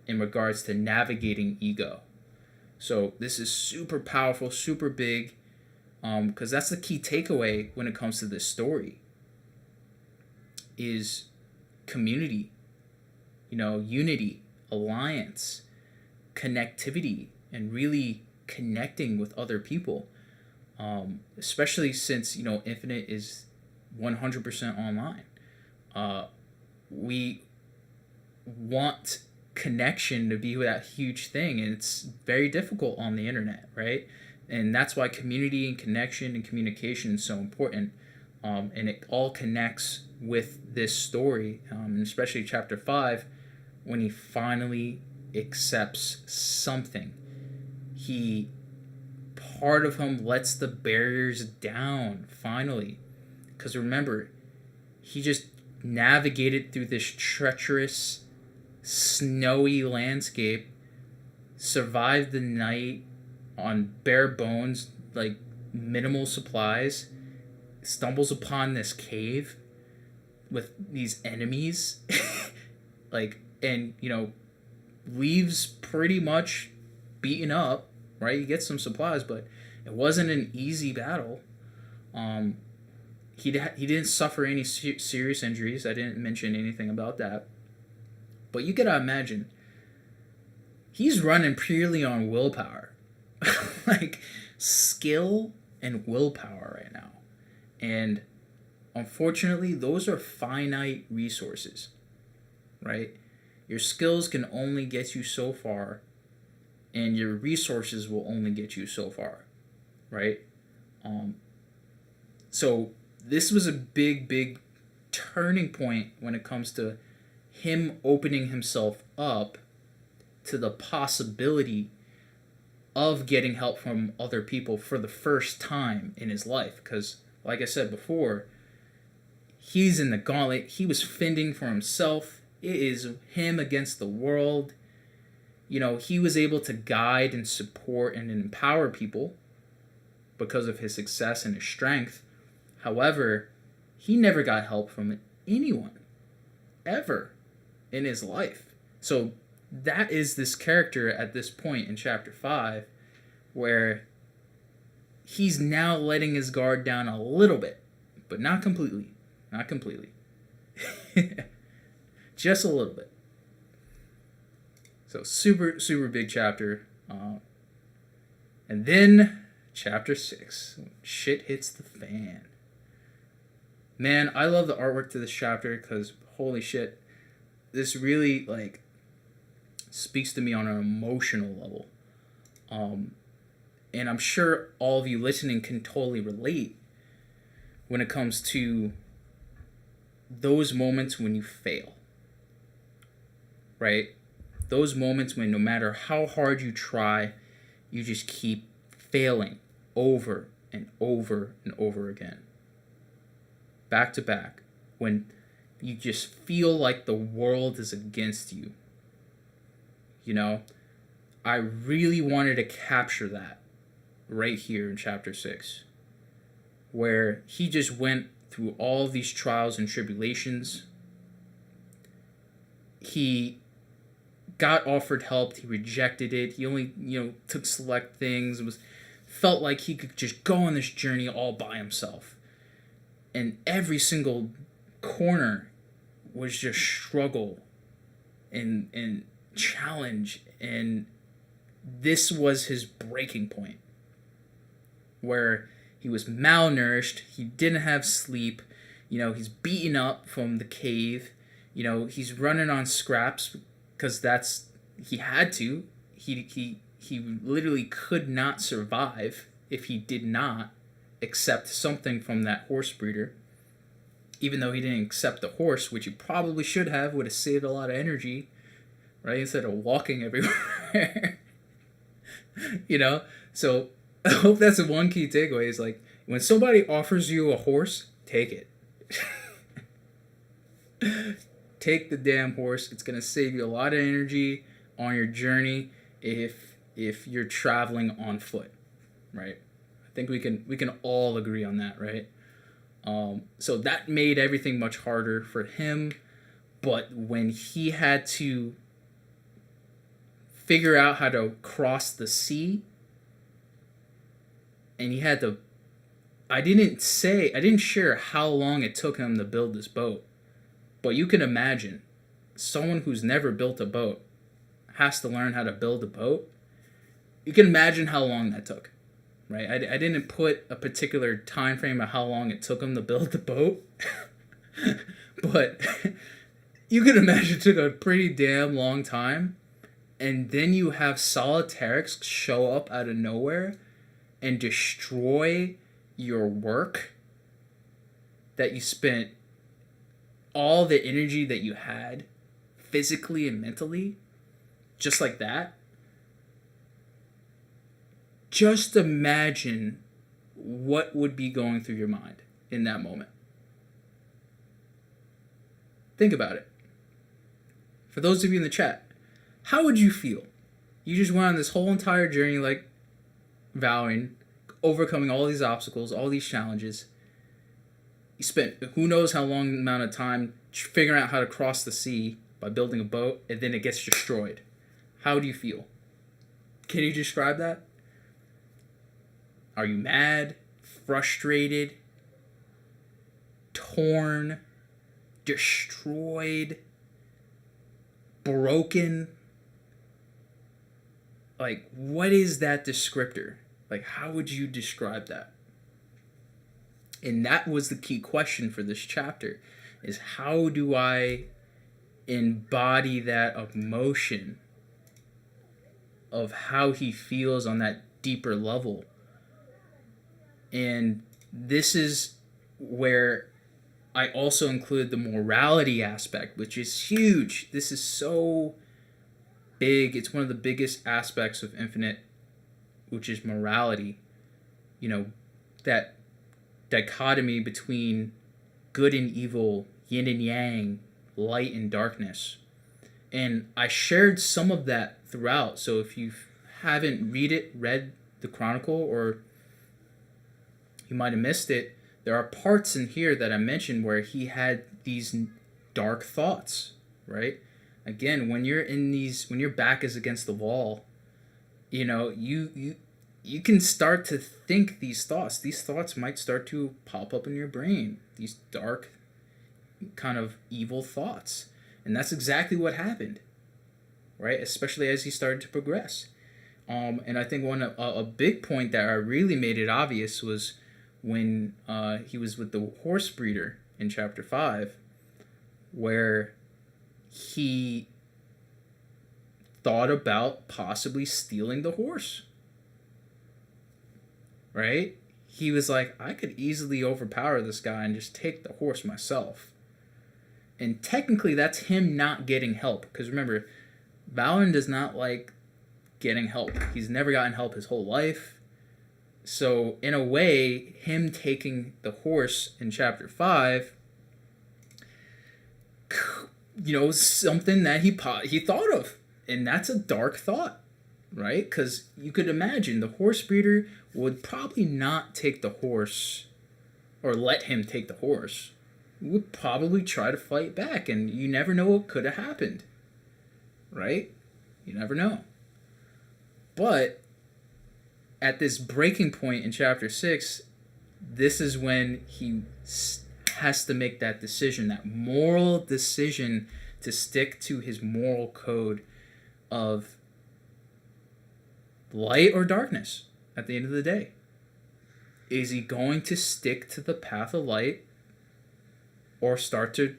in regards to navigating ego. So this is super powerful, super big, because that's the key takeaway when it comes to this story is community, unity, alliance, connectivity, and really connecting with other people, especially since Infinite is 100% online. We want connection to be that huge thing, and it's very difficult on the internet, right? And that's why community and connection and communication is so important, and it all connects with this story, and especially chapter 5, when he finally accepts something. Part of him lets the barriers down, finally. Because remember, he just navigated through this treacherous, snowy landscape, survived the night on bare bones, like minimal supplies, stumbles upon this cave with these enemies, like, and, you know, leaves pretty much beaten up, right? You get some supplies, but it wasn't an easy battle. He didn't suffer any serious injuries. I didn't mention anything about that. But you gotta imagine, he's running purely on willpower. Like, skill and willpower right now. And unfortunately, those are finite resources, right? Your skills can only get you so far, and your resources will only get you so far, right? So this was a big turning point when it comes to him opening himself up to the possibility of getting help from other people for the first time in his life. Because, like I said before, he's in the gauntlet. He was fending for himself. It is him against the world. You know, he was able to guide and support and empower people because of his success and his strength. However, he never got help from anyone, ever, in his life. So that is this character at this point in chapter 5, where he's now letting his guard down a little bit, but not completely. Not completely. Just a little bit. So super big chapter. And then chapter 6, shit hits the fan. Man, I love the artwork to this chapter because holy shit, this really like speaks to me on an emotional level. And I'm sure all of you listening can totally relate when it comes to those moments when you fail. Right? Those moments when no matter how hard you try, you just keep failing over and over and over again. Back to back. When you just feel like the world is against you. You know? I really wanted to capture that right here in chapter 6. Where he just went through all these trials and tribulations. He got offered help, he rejected it. He only, took select things. Felt like he could just go on this journey all by himself. And every single corner was just struggle and challenge. And this was his breaking point. Where he was malnourished, he didn't have sleep, he's beaten up from the cave, he's running on scraps because he had to. He literally could not survive if he did not accept something from that horse breeder. Even though he didn't accept the horse, which he probably should have, would have saved a lot of energy, right? Instead of walking everywhere. So I hope that's the one key takeaway is like, when somebody offers you a horse, take it. Take the damn horse. It's going to save you a lot of energy on your journey if you're traveling on foot, right? I think we can all agree on that, right? So that made everything much harder for him. But when he had to figure out how to cross the sea, and he had to, I didn't share how long it took him to build this boat. But you can imagine, someone who's never built a boat has to learn how to build a boat. You can imagine how long that took, right? I didn't put a particular time frame of how long it took him to build the boat. But you can imagine it took a pretty damn long time. And then you have Solitairix show up out of nowhere and destroy your work that you spent all the energy that you had physically and mentally just like that. Just imagine what would be going through your mind in that moment. Think about it. For those of you in the chat, how would you feel? You just went on this whole entire journey, like Valoryne, overcoming all these obstacles, all these challenges. You spent who knows how long amount of time figuring out how to cross the sea by building a boat, and then it gets destroyed. How do you feel? Can you describe that? Are you mad, frustrated, torn, destroyed, broken? Like, what is that descriptor? Like, how would you describe that? And that was the key question for this chapter, is how do I embody that emotion of how he feels on that deeper level? And this is where I also include the morality aspect, which is huge. This is so big. It's one of the biggest aspects of Infinite, which is morality. You know, that dichotomy between good and evil, yin and yang, light and darkness. And I shared some of that throughout. So if you haven't read the Chronicle, or you might have missed it, there are parts in here that I mentioned where he had these dark thoughts, right? Again, when your back is against the wall, you know, you can start to think these thoughts. These thoughts might start to pop up in your brain, these dark, kind of evil thoughts. And that's exactly what happened, right? Especially as he started to progress. And I think a big point that I really made it obvious was when he was with the horse breeder in chapter 5, where he thought about possibly stealing the horse. Right? He was like, I could easily overpower this guy and just take the horse myself. And technically that's him not getting help. Because remember, Valoryne does not like getting help. He's never gotten help his whole life. So in a way, him taking the horse in chapter 5, you know, something that he thought of. And that's a dark thought, right? Because you could imagine the horse breeder would probably not take the horse or let him take the horse. He would probably try to fight back, and you never know what could have happened, right? You never know. But at this breaking point in chapter 6, this is when he has to make that decision, that moral decision to stick to his moral code of light or darkness at the end of the day. Is he going to stick to the path of light or start to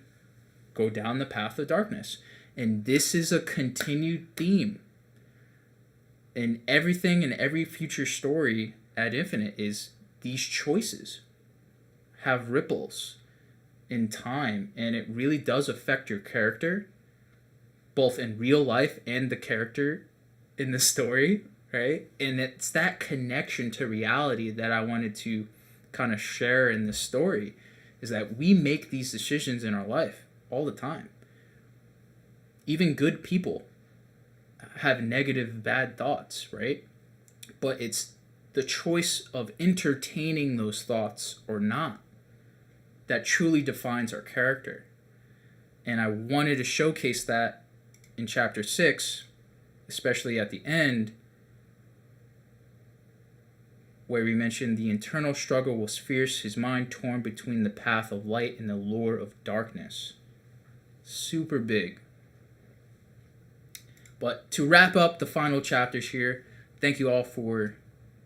go down the path of darkness? And this is a continued theme. And everything in every future story at Infinite is these choices have ripples in time, and it really does affect your character, both in real life and the character in the story, right? And it's that connection to reality that I wanted to kind of share in this story, is that we make these decisions in our life all the time. Even good people have negative, bad thoughts, right? But it's the choice of entertaining those thoughts or not that truly defines our character. And I wanted to showcase that in chapter 6, especially at the end, where we mentioned the internal struggle was fierce, his mind torn between the path of light and the lure of darkness. Super big. But to wrap up the final chapters here, thank you all for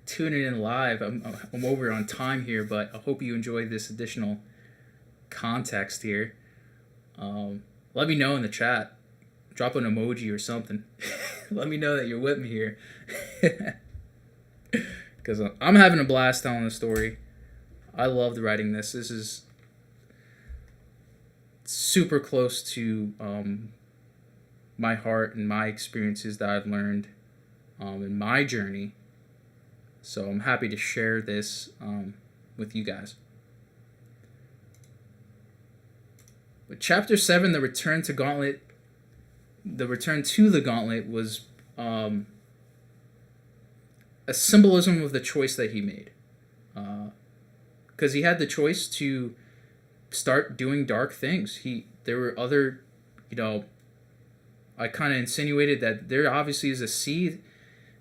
tuning in live. I'm over on time here, but I hope you enjoyed this additional context here. Let me know in the chat. Drop an emoji or something. Let me know that you're with me here. Because I'm having a blast telling the story. I loved writing this. This is super close to my heart and my experiences that I've learned in my journey. So I'm happy to share this with you guys. But Chapter 7, the return to the Gauntlet was a symbolism of the choice that he made. Because he had the choice to start doing dark things. There were other, I kind of insinuated that there obviously is a sea.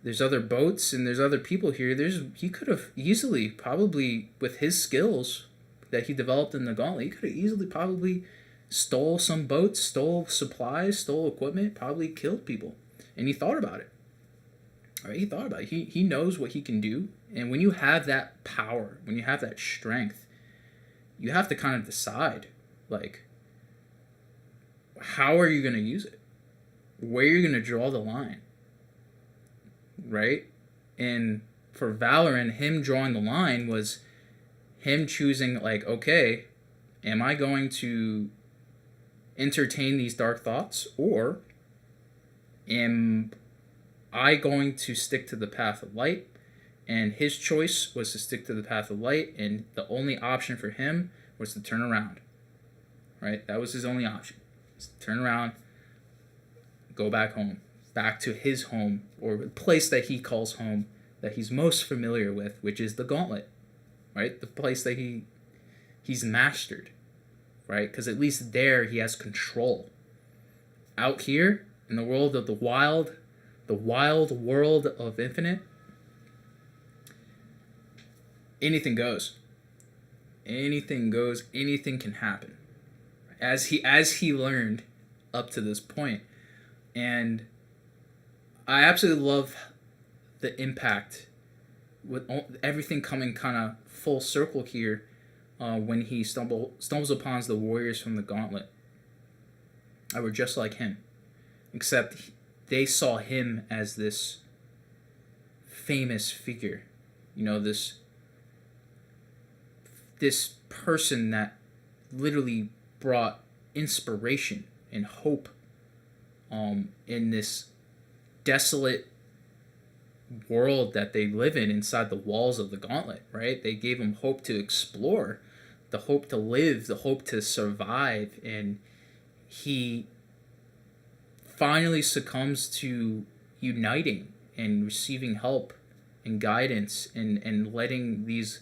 There's other boats and there's other people here. He could have easily, probably with his skills that he developed in the Gauntlet, he could have easily probably stole some boats, stole supplies, stole equipment, probably killed people. And he thought about it. Right? He thought about it. He knows what he can do. And when you have that power, when you have that strength, you have to kind of decide, like, how are you going to use it? Where are you going to draw the line? Right? And for Valoryne, him drawing the line was him choosing, like, okay, am I going to entertain these dark thoughts, or am I going to stick to the path of light? And his choice was to stick to the path of light, and the only option for him was to turn around. Right? That was his only option. Turn around, go back home, back to his home, or the place that he calls home, that he's most familiar with, which is the Gauntlet. Right? The place that he's mastered. Right? Because at least there he has control. Out here, in the world of the wild world of Infinite, anything goes. Anything goes. Anything can happen. As he learned up to this point. And I absolutely love the impact with everything coming kind of full circle here when he stumbles upon the warriors from the Gauntlet that were just like him, except they saw him as this famous figure, this person that literally brought inspiration and hope in this desolate world that they live in inside the walls of the Gauntlet, right? They gave him hope to explore, the hope to live, the hope to survive, and he finally succumbs to uniting and receiving help and guidance and letting these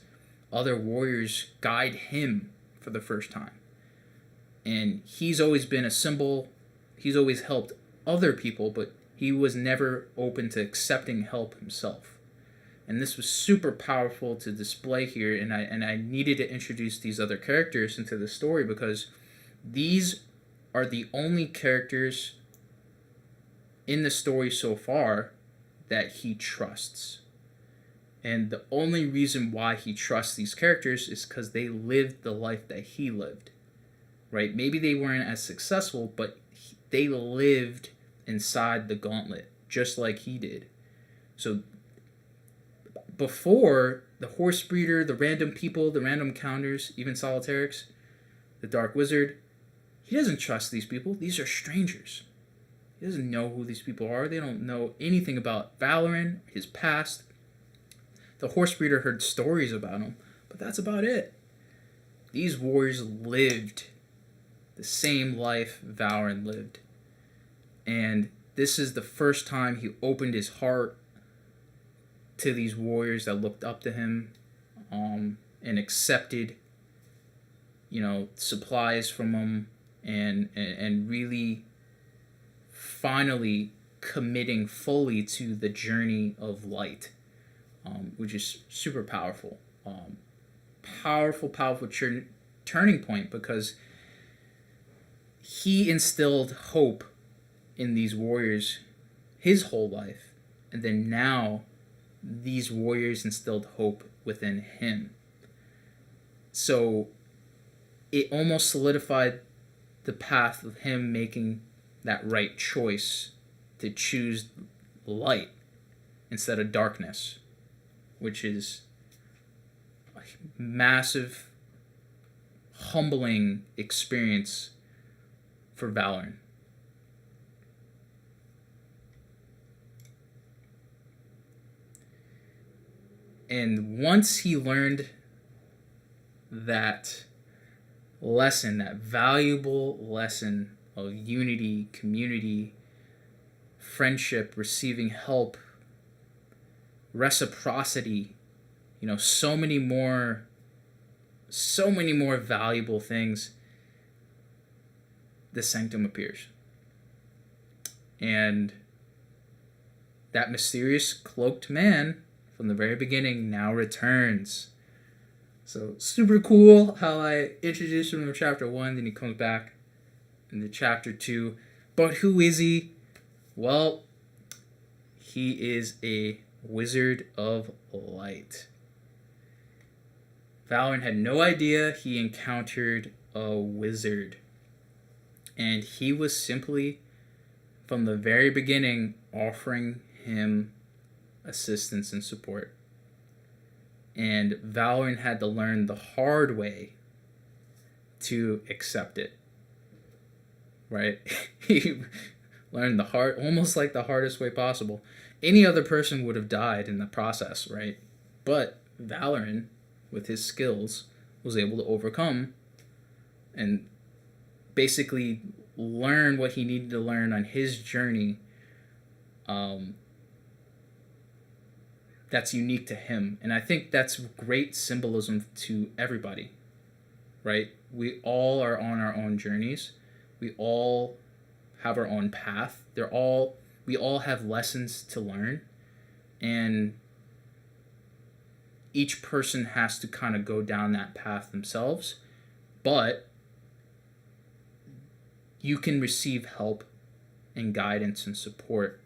other warriors guide him for the first time. And he's always been a symbol. He's always helped other people, but he was never open to accepting help himself. And this was super powerful to display here, and I needed to introduce these other characters into the story because these are the only characters in the story so far that he trusts. And the only reason why he trusts these characters is because they lived the life that he lived. Right? Maybe they weren't as successful, but they lived inside the Gauntlet just like he did. So before, the horse breeder, the random people, the random counters, even Solitairix, the Dark Wizard, he doesn't trust these people. These are strangers. He doesn't know who these people are. They don't know anything about Valoryne, his past. The horse breeder heard stories about him, but that's about it. These warriors lived the same life Valoryne lived. And this is the first time he opened his heart to these warriors that looked up to him and accepted, supplies from him and really finally committing fully to the journey of light, which is super powerful. Powerful turning point because he instilled hope in these warriors his whole life, and then now these warriors instilled hope within him. So it almost solidified the path of him making that right choice to choose light instead of darkness, which is a massive, humbling experience for Valoryne. And once he learned that lesson, that valuable lesson of unity, community, friendship, receiving help, reciprocity, so many more valuable things, the sanctum appears. And that mysterious cloaked man from the very beginning now returns. So super cool how I introduced him in chapter 1, then he comes back in the chapter 2. But who is he? Well, he is a wizard of light. Valoryne had no idea he encountered a wizard. And he was simply, from the very beginning, offering him assistance and support. And Valoryne had to learn the hard way to accept it. Right? He learned almost like the hardest way possible. Any other person would have died in the process, right? But Valoryne, with his skills, was able to overcome and basically learn what he needed to learn on his journey. That's unique to him. And I think that's great symbolism to everybody, right? We all are on our own journeys. We all have our own path. We all have lessons to learn. And each person has to kind of go down that path themselves. But you can receive help and guidance and support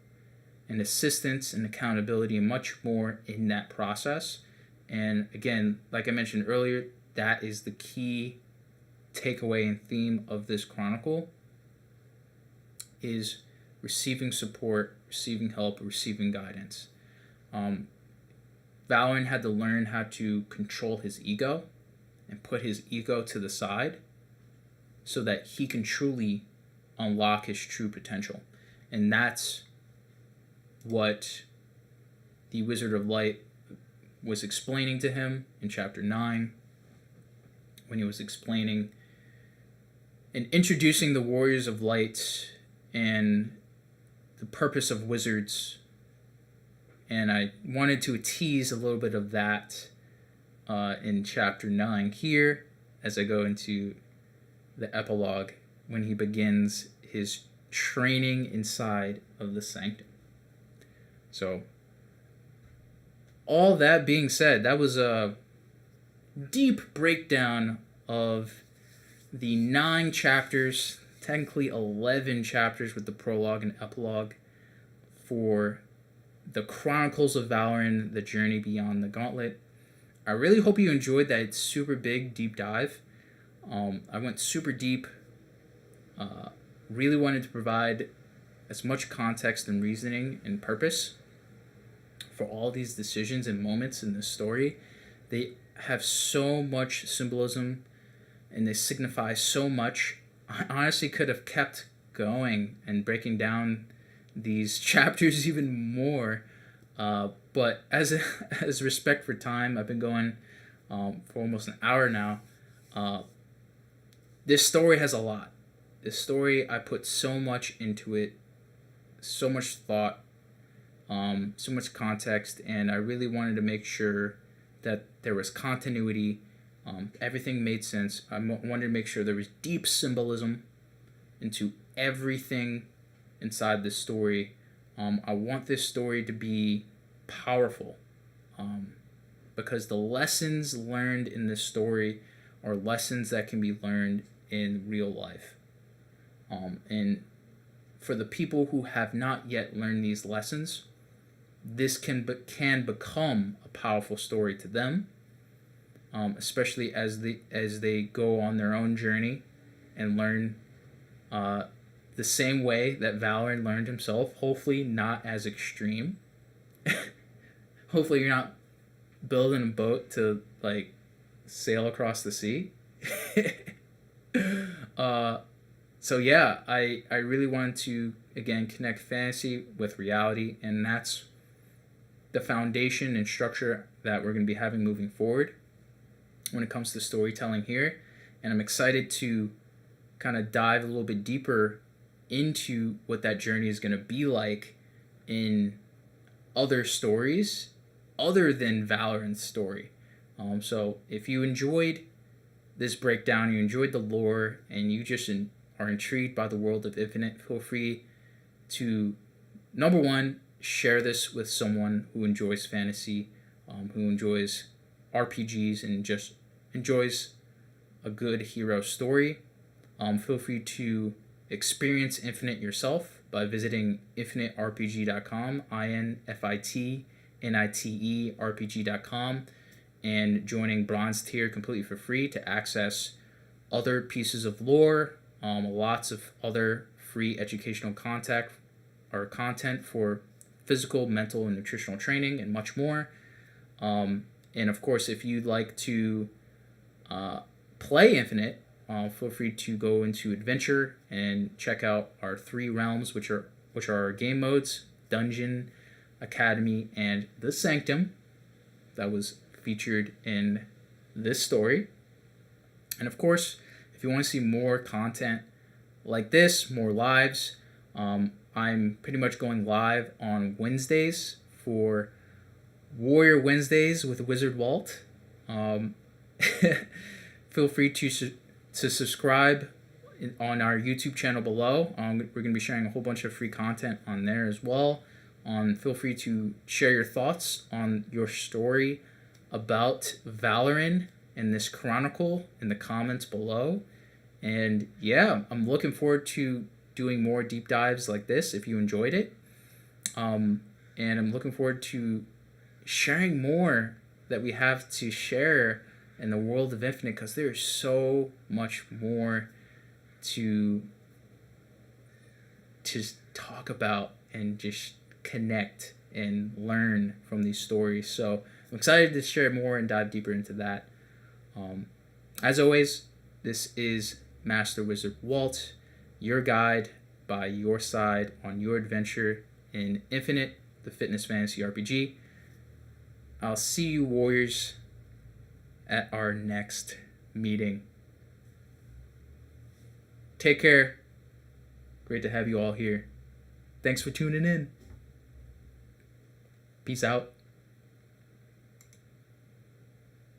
and assistance and accountability and much more in that process. And again, like I mentioned earlier, that is the key takeaway and theme of this chronicle, is receiving support, receiving help, receiving guidance. Valoryne had to learn how to control his ego and put his ego to the side so that he can truly unlock his true potential. And that's what the Wizard of Light was explaining to him in chapter 9, when he was explaining and introducing the Warriors of Light and the purpose of wizards. And I wanted to tease a little bit of that in chapter 9 here as I go into the epilogue when he begins his training inside of the sanctum. So, all that being said, that was a deep breakdown of the 9 chapters, technically 11 chapters with the prologue and epilogue for the Chronicles of Valoryne, the Journey Beyond the Gauntlet. I really hope you enjoyed that super big deep dive. I went super deep. Really wanted to provide as much context and reasoning and purpose for all these decisions and moments in this story. They have so much symbolism and they signify so much. I honestly could have kept going and breaking down these chapters even more, but as respect for time, I've been going for almost an hour now. This story has a lot. This story, I put so much into it, so much thought, so much context, and I really wanted to make sure that there was continuity. Everything made sense. I wanted to make sure there was deep symbolism into everything inside this story. I want this story to be powerful, because the lessons learned in this story are lessons that can be learned in real life. And for the people who have not yet learned these lessons, this can become a powerful story to them, especially as they go on their own journey and learn the same way that Valoryne learned himself. Hopefully not as extreme. Hopefully you're not building a boat to sail across the sea. So yeah, I really wanted to again connect fantasy with reality, and that's the foundation and structure that we're going to be having moving forward when it comes to storytelling here. And I'm excited to kind of dive a little bit deeper into what that journey is going to be like in other stories other than Valoryne's story. So if you enjoyed this breakdown, you enjoyed the lore, and you just are intrigued by the world of Infinite, feel free to, number one, share this with someone who enjoys fantasy, who enjoys RPGs, and just enjoys a good hero story. Feel free to experience Infitnite yourself by visiting infitnitere.rpg.com, INFITNITE RPG.com, and joining Bronze Tier completely for free to access other pieces of lore, lots of other free educational content for physical, mental, and nutritional training, and much more. And of course, if you'd like to play Infitnite, feel free to go into Adventure and check out our 3 realms, which are our game modes: Dungeon, Academy, and the Sanctum, that was featured in this story. And of course, if you want to see more content like this, more lives, I'm pretty much going live on Wednesdays for Warrior Wednesdays with Wizard Walt. Feel free to subscribe on our YouTube channel below. We're going to be sharing a whole bunch of free content on there as well. Feel free to share your thoughts on your story about Valoryne and this chronicle in the comments below. And yeah, I'm looking forward to doing more deep dives like this if you enjoyed it. And I'm looking forward to sharing more that we have to share in the world of Infitnite, because there's so much more to talk about and just connect and learn from these stories. So I'm excited to share more and dive deeper into that. As always, this is Master Wizard Walt, your guide by your side on your adventure in Infitnite, the fitness fantasy RPG. I'll see you, warriors, at our next meeting. Take care. Great to have you all here. Thanks for tuning in. Peace out.